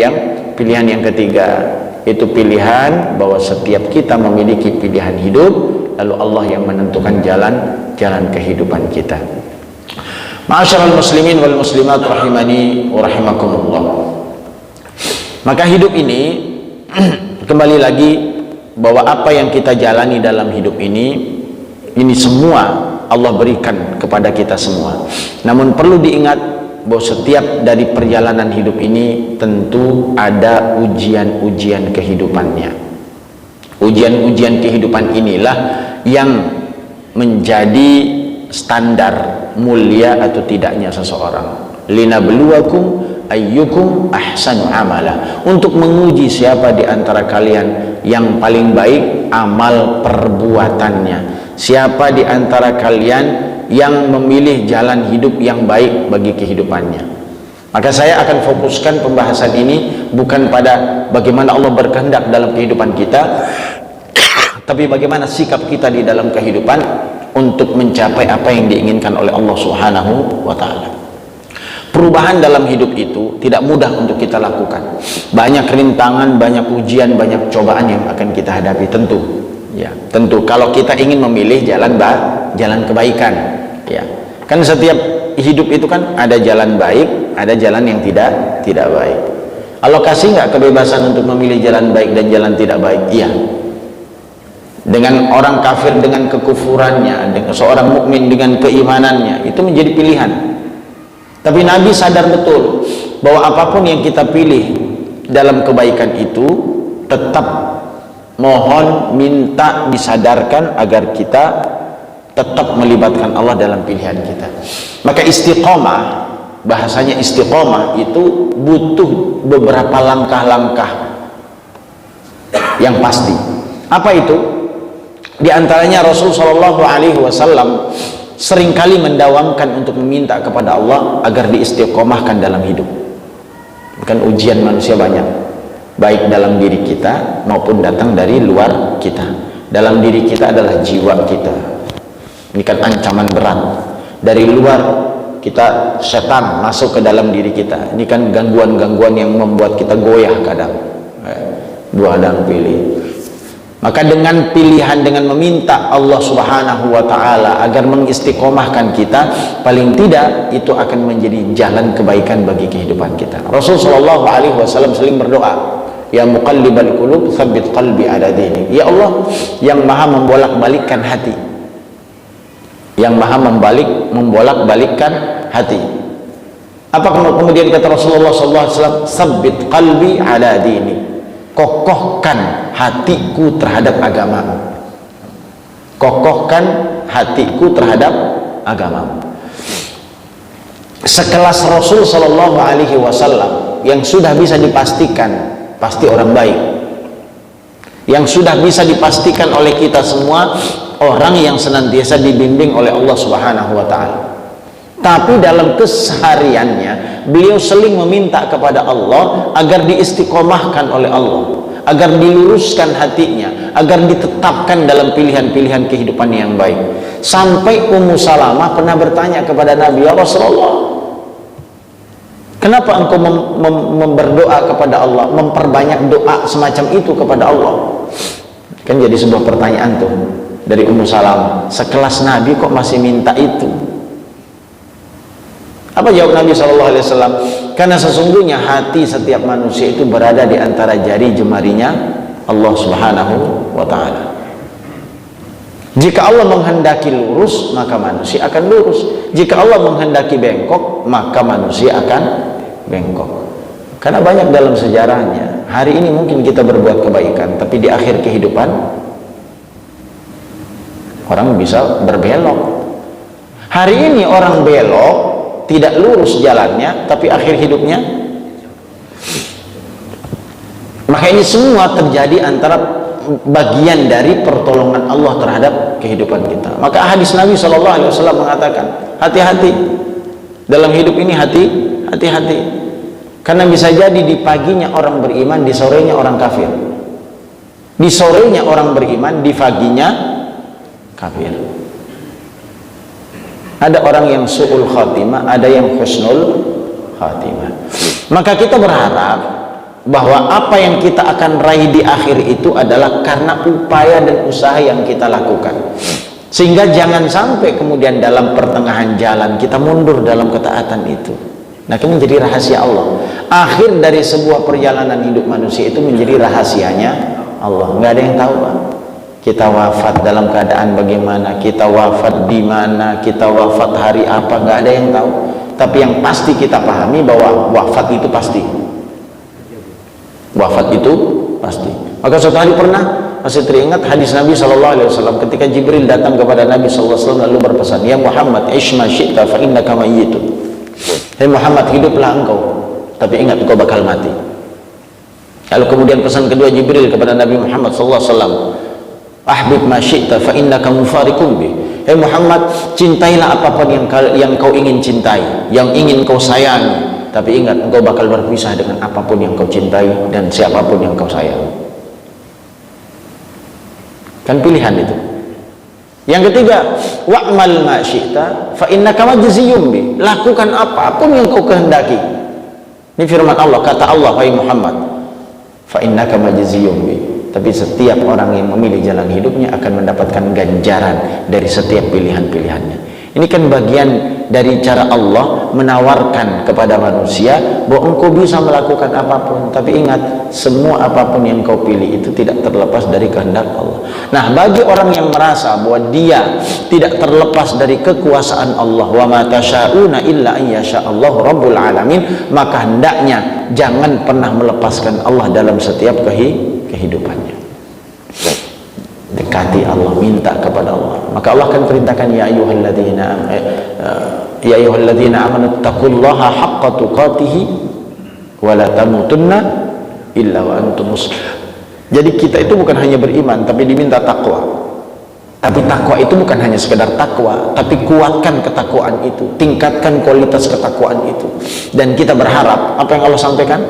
yang ketiga, itu pilihan bahwa setiap kita memiliki pilihan hidup, lalu Allah yang menentukan jalan kehidupan kita. Ma'asyiral muslimin wal muslimat rahimani wa rahimakumullah. Maka hidup ini kembali lagi bahwa apa yang kita jalani dalam hidup ini semua Allah berikan kepada kita semua. Namun perlu diingat bahwa setiap dari perjalanan hidup ini tentu ada ujian-ujian kehidupannya. Ujian-ujian kehidupan inilah yang menjadi standar mulia atau tidaknya seseorang. Linabluwakum ayyukum ahsanu amala, untuk menguji siapa di antara kalian yang paling baik amal perbuatannya, siapa di antara kalian yang memilih jalan hidup yang baik bagi kehidupannya. Maka saya akan fokuskan pembahasan ini bukan pada bagaimana Allah berkehendak dalam kehidupan kita, tapi bagaimana sikap kita di dalam kehidupan untuk mencapai apa yang diinginkan oleh Allah Subhanahu wa ta'ala. Perubahan dalam hidup itu tidak mudah untuk kita lakukan. Banyak rintangan, banyak ujian, banyak cobaan yang akan kita hadapi tentu. Ya, tentu kalau kita ingin memilih jalan kebaikan, ya. Kan setiap hidup itu kan ada jalan baik, ada jalan yang tidak baik. Allah kasih nggak kebebasan untuk memilih jalan baik dan jalan tidak baik? Iya. Dengan orang kafir dengan kekufurannya, dengan seorang mukmin dengan keimanannya, itu menjadi pilihan. Tapi Nabi sadar betul bahwa apapun yang kita pilih dalam kebaikan itu tetap mohon minta disadarkan agar kita tetap melibatkan Allah dalam pilihan kita. Maka istiqomah, bahasanya istiqomah itu butuh beberapa langkah-langkah yang pasti. Apa itu? Di antaranya Rasul Shallallahu Alaihi Wasallam seringkali mendawamkan untuk meminta kepada Allah agar diistiqomahkan dalam hidup. Bukan ujian manusia banyak, baik dalam diri kita maupun datang dari luar kita. Dalam diri kita adalah jiwa kita. Ini kan ancaman berat. Dari luar kita, setan masuk ke dalam diri kita. Ini kan gangguan-gangguan yang membuat kita goyah kadang. Dua dan pilih. Maka dengan pilihan, dengan meminta Allah Subhanahu wa ta'ala agar mengistiqomahkan kita, paling tidak itu akan menjadi jalan kebaikan bagi kehidupan kita. Rasul Shallallahu Alaihi Wasallam sering berdoa, ya muqallibal qulub tsabbit qalbi ala dinik. Ya Allah yang maha membolak-balikkan hati, yang maha membolak-balikkan hati. Apa kemudian kata Rasulullah SAW, sabbit qalbi ala dini, kokohkan hatiku terhadap agamamu, kokohkan hatiku terhadap agamamu. Sekelas Rasul Sallallahu Alaihi Wasallam yang sudah bisa dipastikan pasti orang baik, yang sudah bisa dipastikan oleh kita semua orang yang senantiasa dibimbing oleh Allah Subhanahu wa ta'ala. Tapi dalam kesehariannya beliau sering meminta kepada Allah agar diistiqomahkan oleh Allah, agar diluruskan hatinya, agar ditetapkan dalam pilihan-pilihan kehidupan yang baik. Sampai Ummu Salamah pernah bertanya kepada Nabi, ya Rasulullah, Kenapa engkau berdoa kepada Allah, memperbanyak doa semacam itu kepada Allah? Kan jadi sebuah pertanyaan tuh dari Ummu Salamah. Sekelas Nabi kok masih minta itu? Apa jawab Nabi SAW? Karena sesungguhnya hati setiap manusia itu berada di antara jari jemarinya Allah Subhanahu wa Ta'ala. Jika Allah menghendaki lurus, maka manusia akan lurus. Jika Allah menghendaki bengkok, maka manusia akan bengkok. Karena banyak dalam sejarahnya, hari ini mungkin kita berbuat kebaikan, tapi di akhir kehidupan orang bisa berbelok. Hari ini orang belok, tidak lurus jalannya, tapi akhir hidupnya. Maka ini semua terjadi antara bagian dari pertolongan Allah terhadap kehidupan kita. Maka hadis Nabi SAW mengatakan, hati-hati dalam hidup ini, hati-hati, karena bisa jadi di paginya orang beriman, di sorenya orang kafir. Di sorenya orang beriman, di paginya kafir. Ada orang yang su'ul khatimah, ada yang husnul khatimah. Maka kita berharap bahwa apa yang kita akan raih di akhir itu adalah karena upaya dan usaha yang kita lakukan, sehingga jangan sampai kemudian dalam pertengahan jalan kita mundur dalam ketaatan itu. Nah, itu menjadi rahasia Allah. Akhir dari sebuah perjalanan hidup manusia itu menjadi rahasianya Allah. Nggak ada yang tahu, Pak. Kita wafat dalam keadaan bagaimana, kita wafat di mana, kita wafat hari apa, nggak ada yang tahu. Tapi yang pasti kita pahami bahwa wafat itu pasti. Wafat itu pasti. Maka suatu hari pernah, masih teringat hadis Nabi SAW ketika Jibril datang kepada Nabi SAW lalu berpesan, ya Muhammad, ishma syi'ta fa innaka mayyitun. Hai Muhammad, hiduplah engkau, tapi ingat engkau bakal mati. Lalu kemudian pesan kedua Jibril kepada Nabi Muhammad SAW, ahbib ma syi'ta fa innaka mufariqun bi. Hai Muhammad, cintailah apapun yang kau ingin cintai, yang ingin kau sayangi. Tapi ingat, engkau bakal berpisah dengan apapun yang kau cintai dan siapapun yang kau sayang. Kan pilihan itu. Yang ketiga, wa'mal ma syi'ta fa innaka majziyun bi. Lakukan apapun yang kau kehendaki. Ini firman Allah, kata Allah, wahai Muhammad, fa innaka majziyun bi. Tapi setiap orang yang memilih jalan hidupnya akan mendapatkan ganjaran dari setiap pilihan-pilihannya. Ini kan bagian dari cara Allah menawarkan kepada manusia bahwa engkau bisa melakukan apapun, tapi ingat, semua apapun yang kau pilih itu tidak terlepas dari kehendak Allah. Nah, bagi orang yang merasa bahwa dia tidak terlepas dari kekuasaan Allah, wa ma tasyauna illa an yasha'allahu rabbul alamin, maka hendaknya jangan pernah melepaskan Allah dalam setiap kehidupannya. Dekati Allah, minta kepada Allah. Maka Allah akan perintahkan, ya ayyuhalladzina amanu taqullaha haqqa tuqatih wa la tamutunna illa wa antum muslimun. Jadi kita itu bukan hanya beriman, tapi diminta takwa. Tapi takwa itu bukan hanya sekedar takwa, tapi kuatkan ketakwaan itu, tingkatkan kualitas ketakwaan itu. Dan kita berharap apa yang Allah sampaikan,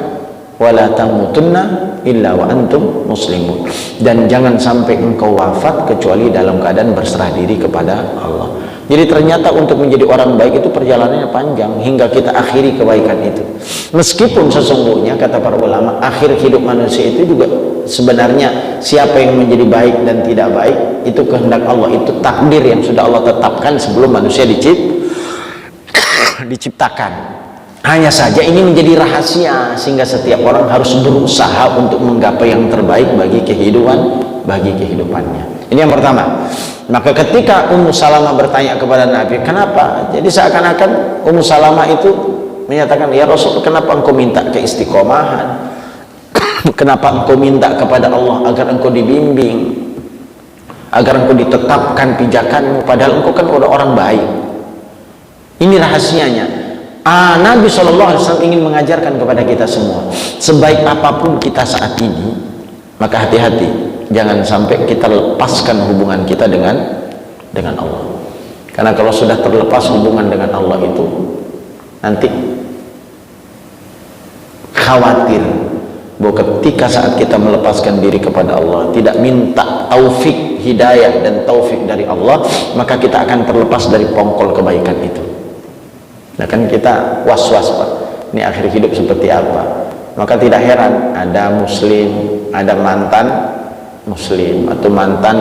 wala tamutunna illa wa antum muslimun, dan jangan sampai engkau wafat kecuali dalam keadaan berserah diri kepada Allah. Jadi ternyata untuk menjadi orang baik itu perjalanannya panjang hingga kita akhiri kebaikan itu. Meskipun sesungguhnya kata para ulama, akhir hidup manusia itu juga sebenarnya siapa yang menjadi baik dan tidak baik itu kehendak Allah, itu takdir yang sudah Allah tetapkan sebelum manusia diciptakan. Hanya saja ini menjadi rahasia sehingga setiap orang harus berusaha untuk menggapai yang terbaik bagi kehidupannya. Ini yang pertama. Maka ketika Ummu Salamah bertanya kepada Nabi, kenapa? Jadi seakan-akan Ummu Salamah itu menyatakan, ya Rasul, kenapa engkau minta keistiqomahan? Kenapa engkau minta kepada Allah agar engkau dibimbing, agar engkau ditetapkan pijakanmu, padahal engkau kan udah orang baik? Ini rahasianya. Nabi SAW ingin mengajarkan kepada kita semua, sebaik apapun kita saat ini, maka hati-hati, jangan sampai kita lepaskan hubungan kita dengan Allah. Karena kalau sudah terlepas hubungan dengan Allah itu, nanti khawatir bahwa ketika saat kita melepaskan diri kepada Allah, tidak minta taufik, hidayah dan taufik dari Allah, maka kita akan terlepas dari pongkol kebaikan itu. Nah kan kita was-was, Pak. ini akhir hidup seperti apa. Maka tidak heran ada muslim, ada mantan muslim atau mantan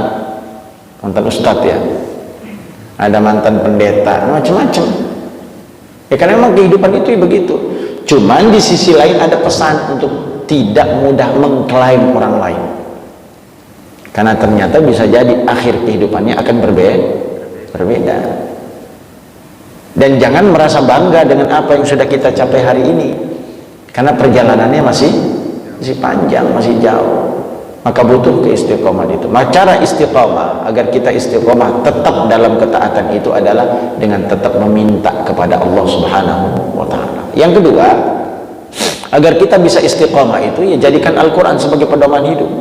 ustadz ya, ada mantan pendeta, macam-macam ya, karena memang kehidupan itu ya begitu. Cuman di sisi lain ada pesan untuk tidak mudah mengklaim orang lain, karena ternyata bisa jadi akhir kehidupannya akan berbeda. Dan jangan merasa bangga dengan apa yang sudah kita capai hari ini, karena perjalanannya masih panjang, masih jauh. Maka butuh keistiqomah itu. Maka cara istiqomah agar kita istiqomah tetap dalam ketaatan itu adalah dengan tetap meminta kepada Allah Subhanahu wa taala. Yang kedua, agar kita bisa istiqomah itu ya jadikan Al-Qur'an sebagai pedoman hidup.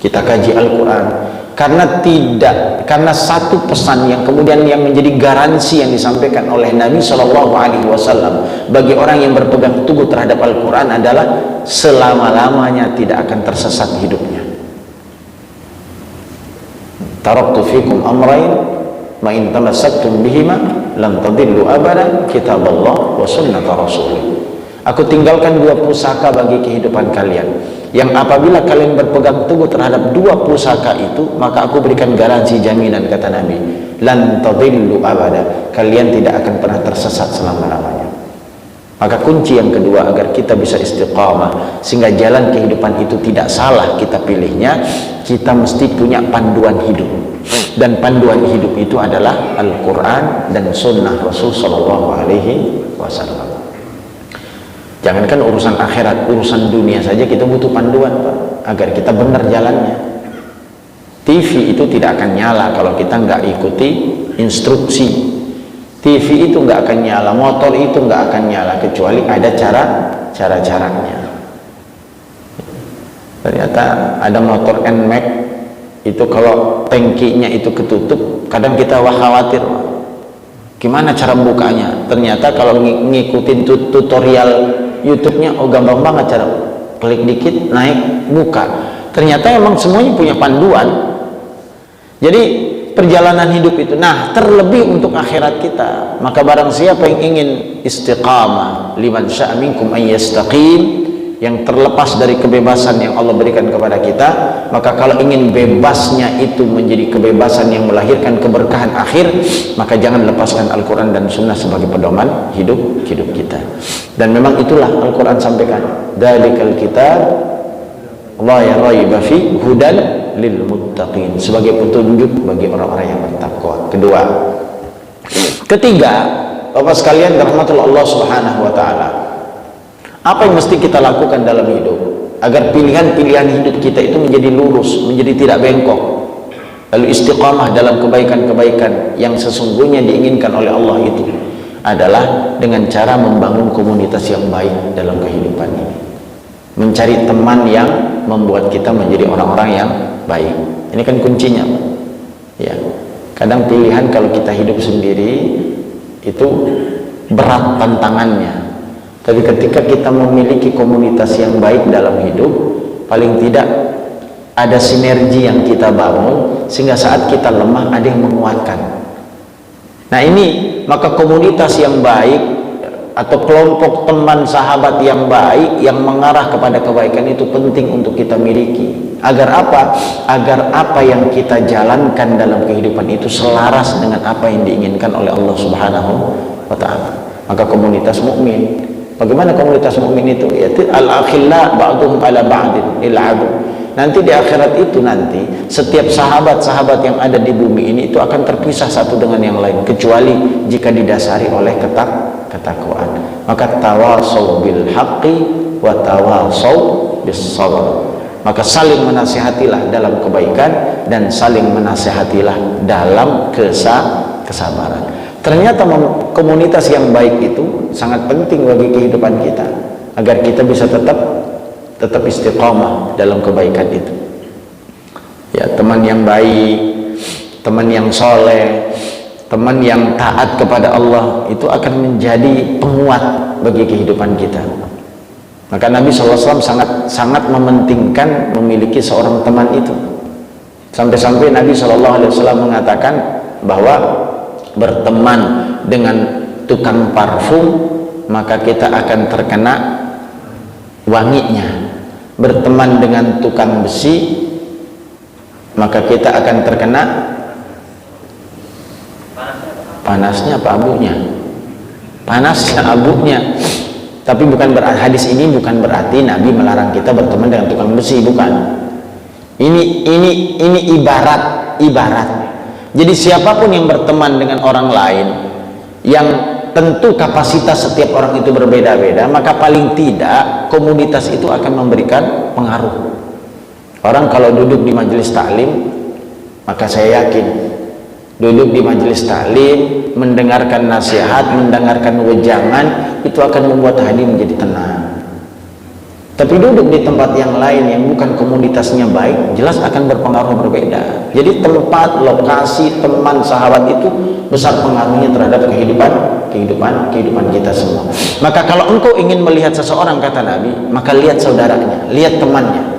Kita kaji Al-Qur'an karena satu pesan yang kemudian yang menjadi garansi yang disampaikan oleh Nabi Shallallahu Alaihi Wasallam bagi orang yang berpegang teguh terhadap Al-Quran adalah selama-lamanya tidak akan tersesat hidupnya. Taraktu fikum amrayn ma in tamassaktum bihima lan tadillu abadan, kitaballah wa sunnata rasulih. Aku tinggalkan dua pusaka bagi kehidupan kalian, yang apabila kalian berpegang teguh terhadap dua pusaka itu, maka aku berikan garansi jaminan, kata Nabi, lan tadillu abada, kalian tidak akan pernah tersesat selama-lamanya. Maka kunci yang kedua agar kita bisa istiqamah sehingga jalan kehidupan itu tidak salah kita pilihnya, kita mesti punya panduan hidup. Dan panduan hidup itu adalah Al-Quran dan Sunnah Rasul Sallallahu Alaihi Wasallam. Jangankan urusan akhirat, urusan dunia saja kita butuh panduan, Pak, agar kita benar jalannya. TV itu tidak akan nyala kalau kita nggak ikuti instruksi. TV itu nggak akan nyala, motor itu nggak akan nyala kecuali ada cara-caranya. Ternyata ada motor NMAX itu kalau tangkinya itu ketutup, kadang kita khawatir, gimana cara bukanya. Ternyata kalau ngikutin tutorial YouTube-nya, oh gampang banget cara, klik dikit naik buka. Ternyata emang semuanya punya panduan. Jadi perjalanan hidup itu, nah terlebih untuk akhirat kita, maka barang siapa yang ingin istiqamah, liman syaa minkum an yastaqim, yang terlepas dari kebebasan yang Allah berikan kepada kita, maka kalau ingin bebasnya itu menjadi kebebasan yang melahirkan keberkahan akhir, maka jangan lepaskan Al-Quran dan Sunnah sebagai pedoman hidup kita. Dan memang itulah Al-Quran sampaikan, dzalikal kitab la raiba fi hudan lil muttaqin, sebagai petunjuk bagi orang-orang yang bertakwa. Ketiga, Bapak sekalian rahmatullah Allah Subhanahu wa taala, apa yang mesti kita lakukan dalam hidup agar pilihan-pilihan hidup kita itu menjadi lurus, menjadi tidak bengkok, lalu istiqamah dalam kebaikan-kebaikan yang sesungguhnya diinginkan oleh Allah, itu adalah dengan cara membangun komunitas yang baik dalam kehidupan ini, mencari teman yang membuat kita menjadi orang-orang yang baik. Ini kan kuncinya, ya. Kadang pilihan kalau kita hidup sendiri itu berat tantangannya. Tapi ketika kita memiliki komunitas yang baik dalam hidup, paling tidak ada sinergi yang kita bangun, sehingga saat kita lemah ada yang menguatkan. Nah ini, maka komunitas yang baik atau kelompok teman sahabat yang baik yang mengarah kepada kebaikan itu penting untuk kita miliki. Agar apa? Agar apa yang kita jalankan dalam kehidupan itu selaras dengan apa yang diinginkan oleh Allah Subhanahu wa taala. Maka komunitas mukmin, bagaimana komunitas mukmin itu? Yaitu al-akhilla ba'duhum ala ba'din il'adu. Nanti di akhirat itu, nanti setiap sahabat-sahabat yang ada di bumi ini itu akan terpisah satu dengan yang lain, kecuali jika didasari oleh ketakwaan. Maka tawasau bil haqqi wa tawasau bis sabr. Maka saling menasihatilah dalam kebaikan dan saling menasihatilah dalam kesabaran. Ternyata komunitas yang baik itu sangat penting bagi kehidupan kita, agar kita bisa tetap istiqamah dalam kebaikan itu. Ya, teman yang baik, teman yang soleh, teman yang taat kepada Allah itu akan menjadi penguat bagi kehidupan kita. Maka Nabi SAW sangat mementingkan memiliki seorang teman itu. Sampai-sampai Nabi SAW mengatakan bahwa berteman dengan tukang parfum maka kita akan terkena wanginya. Berteman dengan tukang besi, maka kita akan terkena panasnya apa abunya? Panasnya, abunya. Tapi bukan berarti, hadis ini bukan berarti Nabi melarang kita berteman dengan tukang besi, bukan. Ini ibarat. Jadi siapapun yang berteman dengan orang lain, yang tentu kapasitas setiap orang itu berbeda-beda, maka paling tidak komunitas itu akan memberikan pengaruh. Orang kalau duduk di majelis taklim, maka saya yakin duduk di majelis taklim, mendengarkan nasihat, mendengarkan wejangan, itu akan membuat hati menjadi tenang. Tapi duduk di tempat yang lain yang bukan komunitasnya baik, jelas akan berpengaruh berbeda. Jadi tempat, lokasi, teman, sahabat itu besar pengaruhnya terhadap kehidupan kita semua. Maka kalau engkau ingin melihat seseorang, kata Nabi, maka lihat saudaranya, lihat temannya.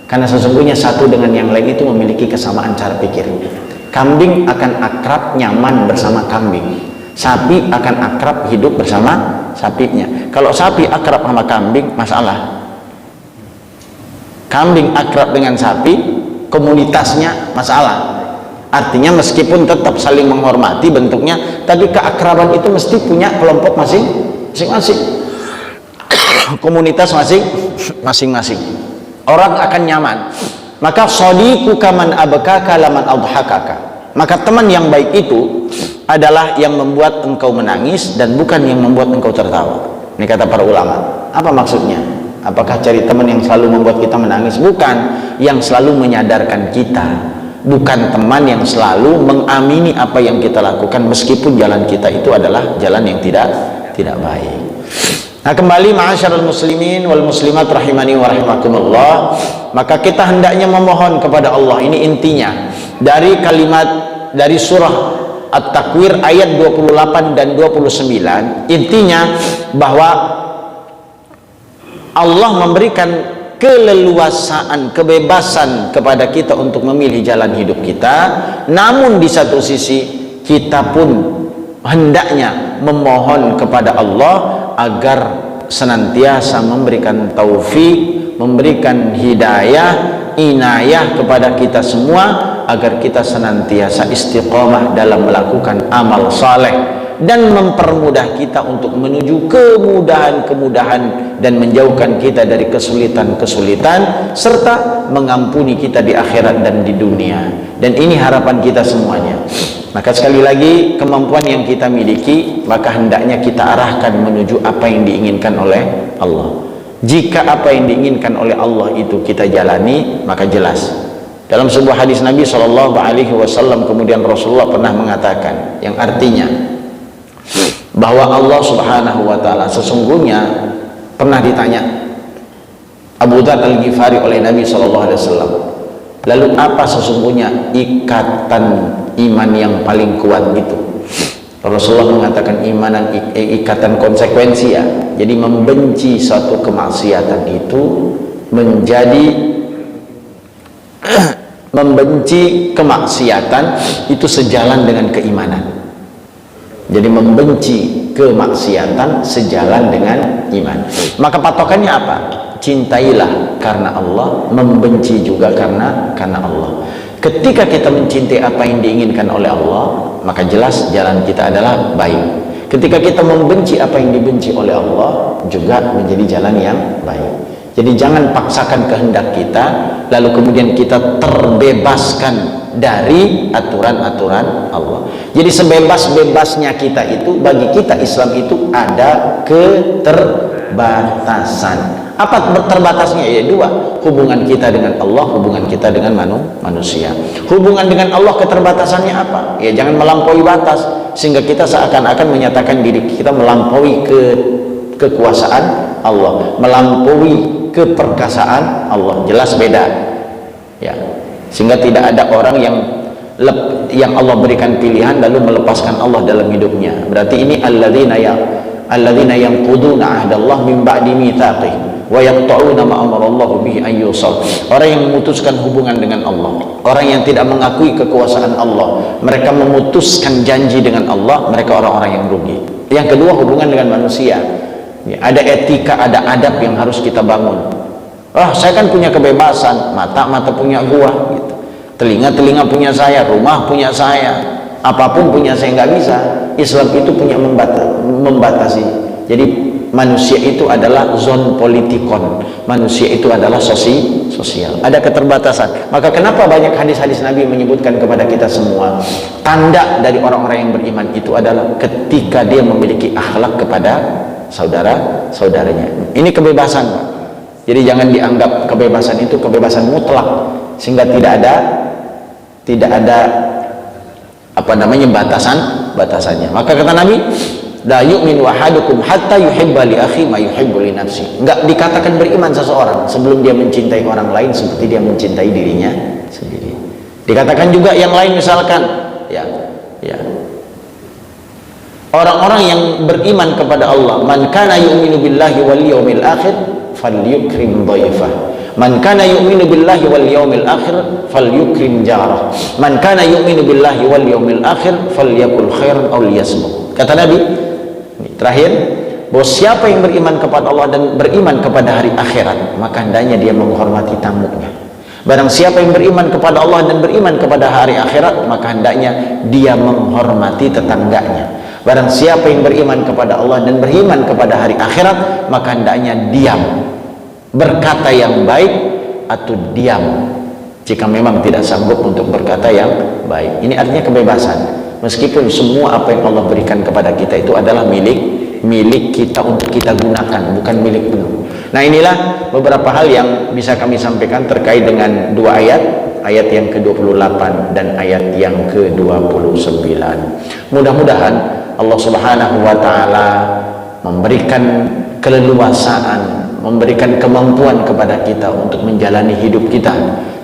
Karena sesungguhnya satu dengan yang lain itu memiliki kesamaan cara pikir. Kambing akan akrab nyaman bersama kambing, sapi akan akrab hidup bersama sapinya. Kalau sapi akrab sama kambing, masalah. Kambing akrab dengan sapi, komunitasnya masalah. Artinya meskipun tetap saling menghormati bentuknya, tapi keakraban itu mesti punya kelompok masing-masing, komunitas masing-masing. Orang akan nyaman. Maka shadiquka man abkaka laman adhakaka. Maka teman yang baik itu adalah yang membuat engkau menangis dan bukan yang membuat engkau tertawa. Ini kata para ulama. Apa maksudnya? Apakah cari teman yang selalu membuat kita menangis? Bukan. Yang selalu menyadarkan kita. Bukan teman yang selalu mengamini apa yang kita lakukan meskipun jalan kita itu adalah jalan yang tidak baik. Nah, kembali ma'asyiral muslimin wal muslimat rahimani wa rahimakumullah, maka kita hendaknya memohon kepada Allah. Ini intinya dari kalimat dari surah At-Takwir ayat 28 dan 29. Intinya bahwa Allah memberikan keleluasaan, kebebasan kepada kita untuk memilih jalan hidup kita. Namun di satu sisi kita pun hendaknya memohon kepada Allah agar senantiasa memberikan taufik, memberikan hidayah, inayah kepada kita semua, agar kita senantiasa istiqomah dalam melakukan amal saleh dan mempermudah kita untuk menuju kemudahan-kemudahan dan menjauhkan kita dari kesulitan-kesulitan serta mengampuni kita di akhirat dan di dunia. Dan ini harapan kita semuanya. Maka sekali lagi, kemampuan yang kita miliki maka hendaknya kita arahkan menuju apa yang diinginkan oleh Allah. Jika apa yang diinginkan oleh Allah itu kita jalani, maka jelas dalam sebuah hadis Nabi SAW kemudian Rasulullah pernah mengatakan yang artinya bahwa Allah Subhanahu wa Ta'ala sesungguhnya pernah ditanya Abu Dzar Al-Ghifari oleh Nabi SAW, lalu apa sesungguhnya ikatan iman yang paling kuat gitu? Rasulullah mengatakan ikatan konsekuensi ya. Jadi membenci suatu kemaksiatan itu menjadi membenci kemaksiatan itu sejalan dengan keimanan. Jadi membenci kemaksiatan sejalan dengan iman. Maka patokannya apa? Cintailah karena Allah, membenci juga karena Allah. Ketika kita mencintai apa yang diinginkan oleh Allah, maka jelas jalan kita adalah baik. Ketika kita membenci apa yang dibenci oleh Allah, juga menjadi jalan yang baik. Jadi jangan paksakan kehendak kita lalu kemudian kita terbebaskan dari aturan-aturan Allah. Jadi sebebas-bebasnya kita itu, bagi kita Islam itu ada keterbatasan. Apa terbatasnya? Ya dua, hubungan kita dengan Allah, hubungan kita dengan manusia. Hubungan dengan Allah keterbatasannya apa? Ya jangan melampaui batas sehingga kita seakan-akan menyatakan diri kita melampaui kekuasaan Allah, melampaui keperkasaan Allah. Jelas beda ya, sehingga tidak ada orang yang Allah berikan pilihan lalu melepaskan Allah dalam hidupnya. Berarti ini alladzina yanquduna ahdallah min ba'di mitsaqih wa yaqta'una ma amarallahu bihi an yusal. Orang yang memutuskan hubungan dengan Allah, orang yang tidak mengakui kekuasaan Allah, mereka memutuskan janji dengan Allah, mereka orang-orang yang rugi. Yang kedua, hubungan dengan manusia. Ya, ada etika, ada adab yang harus kita bangun. Saya kan punya kebebasan, mata punya gua, gitu. Telinga punya saya, rumah punya saya, apapun punya saya, nggak bisa. Islam itu punya membatasi. Jadi manusia itu adalah zon politikon, manusia itu adalah sosial, ada keterbatasan. Maka kenapa banyak hadis-hadis Nabi menyebutkan kepada kita semua, tanda dari orang-orang yang beriman itu adalah ketika dia memiliki akhlak kepada saudaranya. Ini kebebasan, Pak. Jadi jangan dianggap kebebasan itu kebebasan mutlak, sehingga tidak ada batasannya. Maka kata Nabi, la yu'minu ahadukum hatta yuhibba li akhi ma yuhibbu li nafsi. Enggak dikatakan beriman seseorang sebelum dia mencintai orang lain seperti dia mencintai dirinya sendiri. Dikatakan juga yang lain, misalkan ya orang-orang yang beriman kepada Allah, man kana yu'minu billahi wal yawmil akhir falyukrim dhaifah. Man kana yu'minu billahi wal yawmil akhir falyukrim jarah. Man kana yu'minu billahi wal yawmil akhir falyakul khairan aw liyasmut. Kata Nabi terakhir, bahwa siapa yang beriman kepada Allah dan beriman kepada hari akhirat, maka hendaknya dia menghormati tamunya. Barang siapa yang beriman kepada Allah dan beriman kepada hari akhirat, maka hendaknya dia menghormati tetangganya. Barang siapa yang beriman kepada Allah dan beriman kepada hari akhirat, maka hendaknya diam, berkata yang baik atau diam jika memang tidak sanggup untuk berkata yang baik. Ini artinya kebebasan. Meskipun semua apa yang Allah berikan kepada kita itu adalah milik kita untuk kita gunakan, bukan milik penuh. Nah, inilah beberapa hal yang bisa kami sampaikan terkait dengan dua ayat yang ke-28 dan ayat yang ke-29. Mudah-mudahan Allah Subhanahu wa taala memberikan keleluasaan, memberikan kemampuan kepada kita untuk menjalani hidup kita,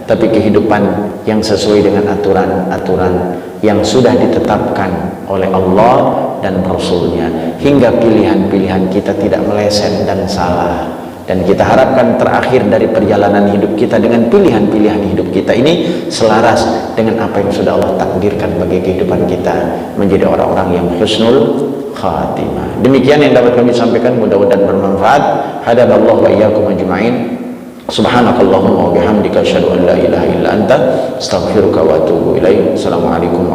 tapi kehidupan yang sesuai dengan aturan-aturan yang sudah ditetapkan oleh Allah dan Rasul-Nya, hingga pilihan-pilihan kita tidak meleset dan salah. Dan kita harapkan terakhir dari perjalanan hidup kita dengan pilihan-pilihan hidup kita ini selaras dengan apa yang sudah Allah takdirkan bagi kehidupan kita, menjadi orang-orang yang husnul khatimah. Demikian yang dapat kami sampaikan, mudah-mudahan bermanfaat. Hadanallahu wa iyyakum ajma'in. Subhanakallahumma wa bihamdika asyhadu an la ilaha illa anta astaghfiruka wa atubu ilaik. Assalamualaikum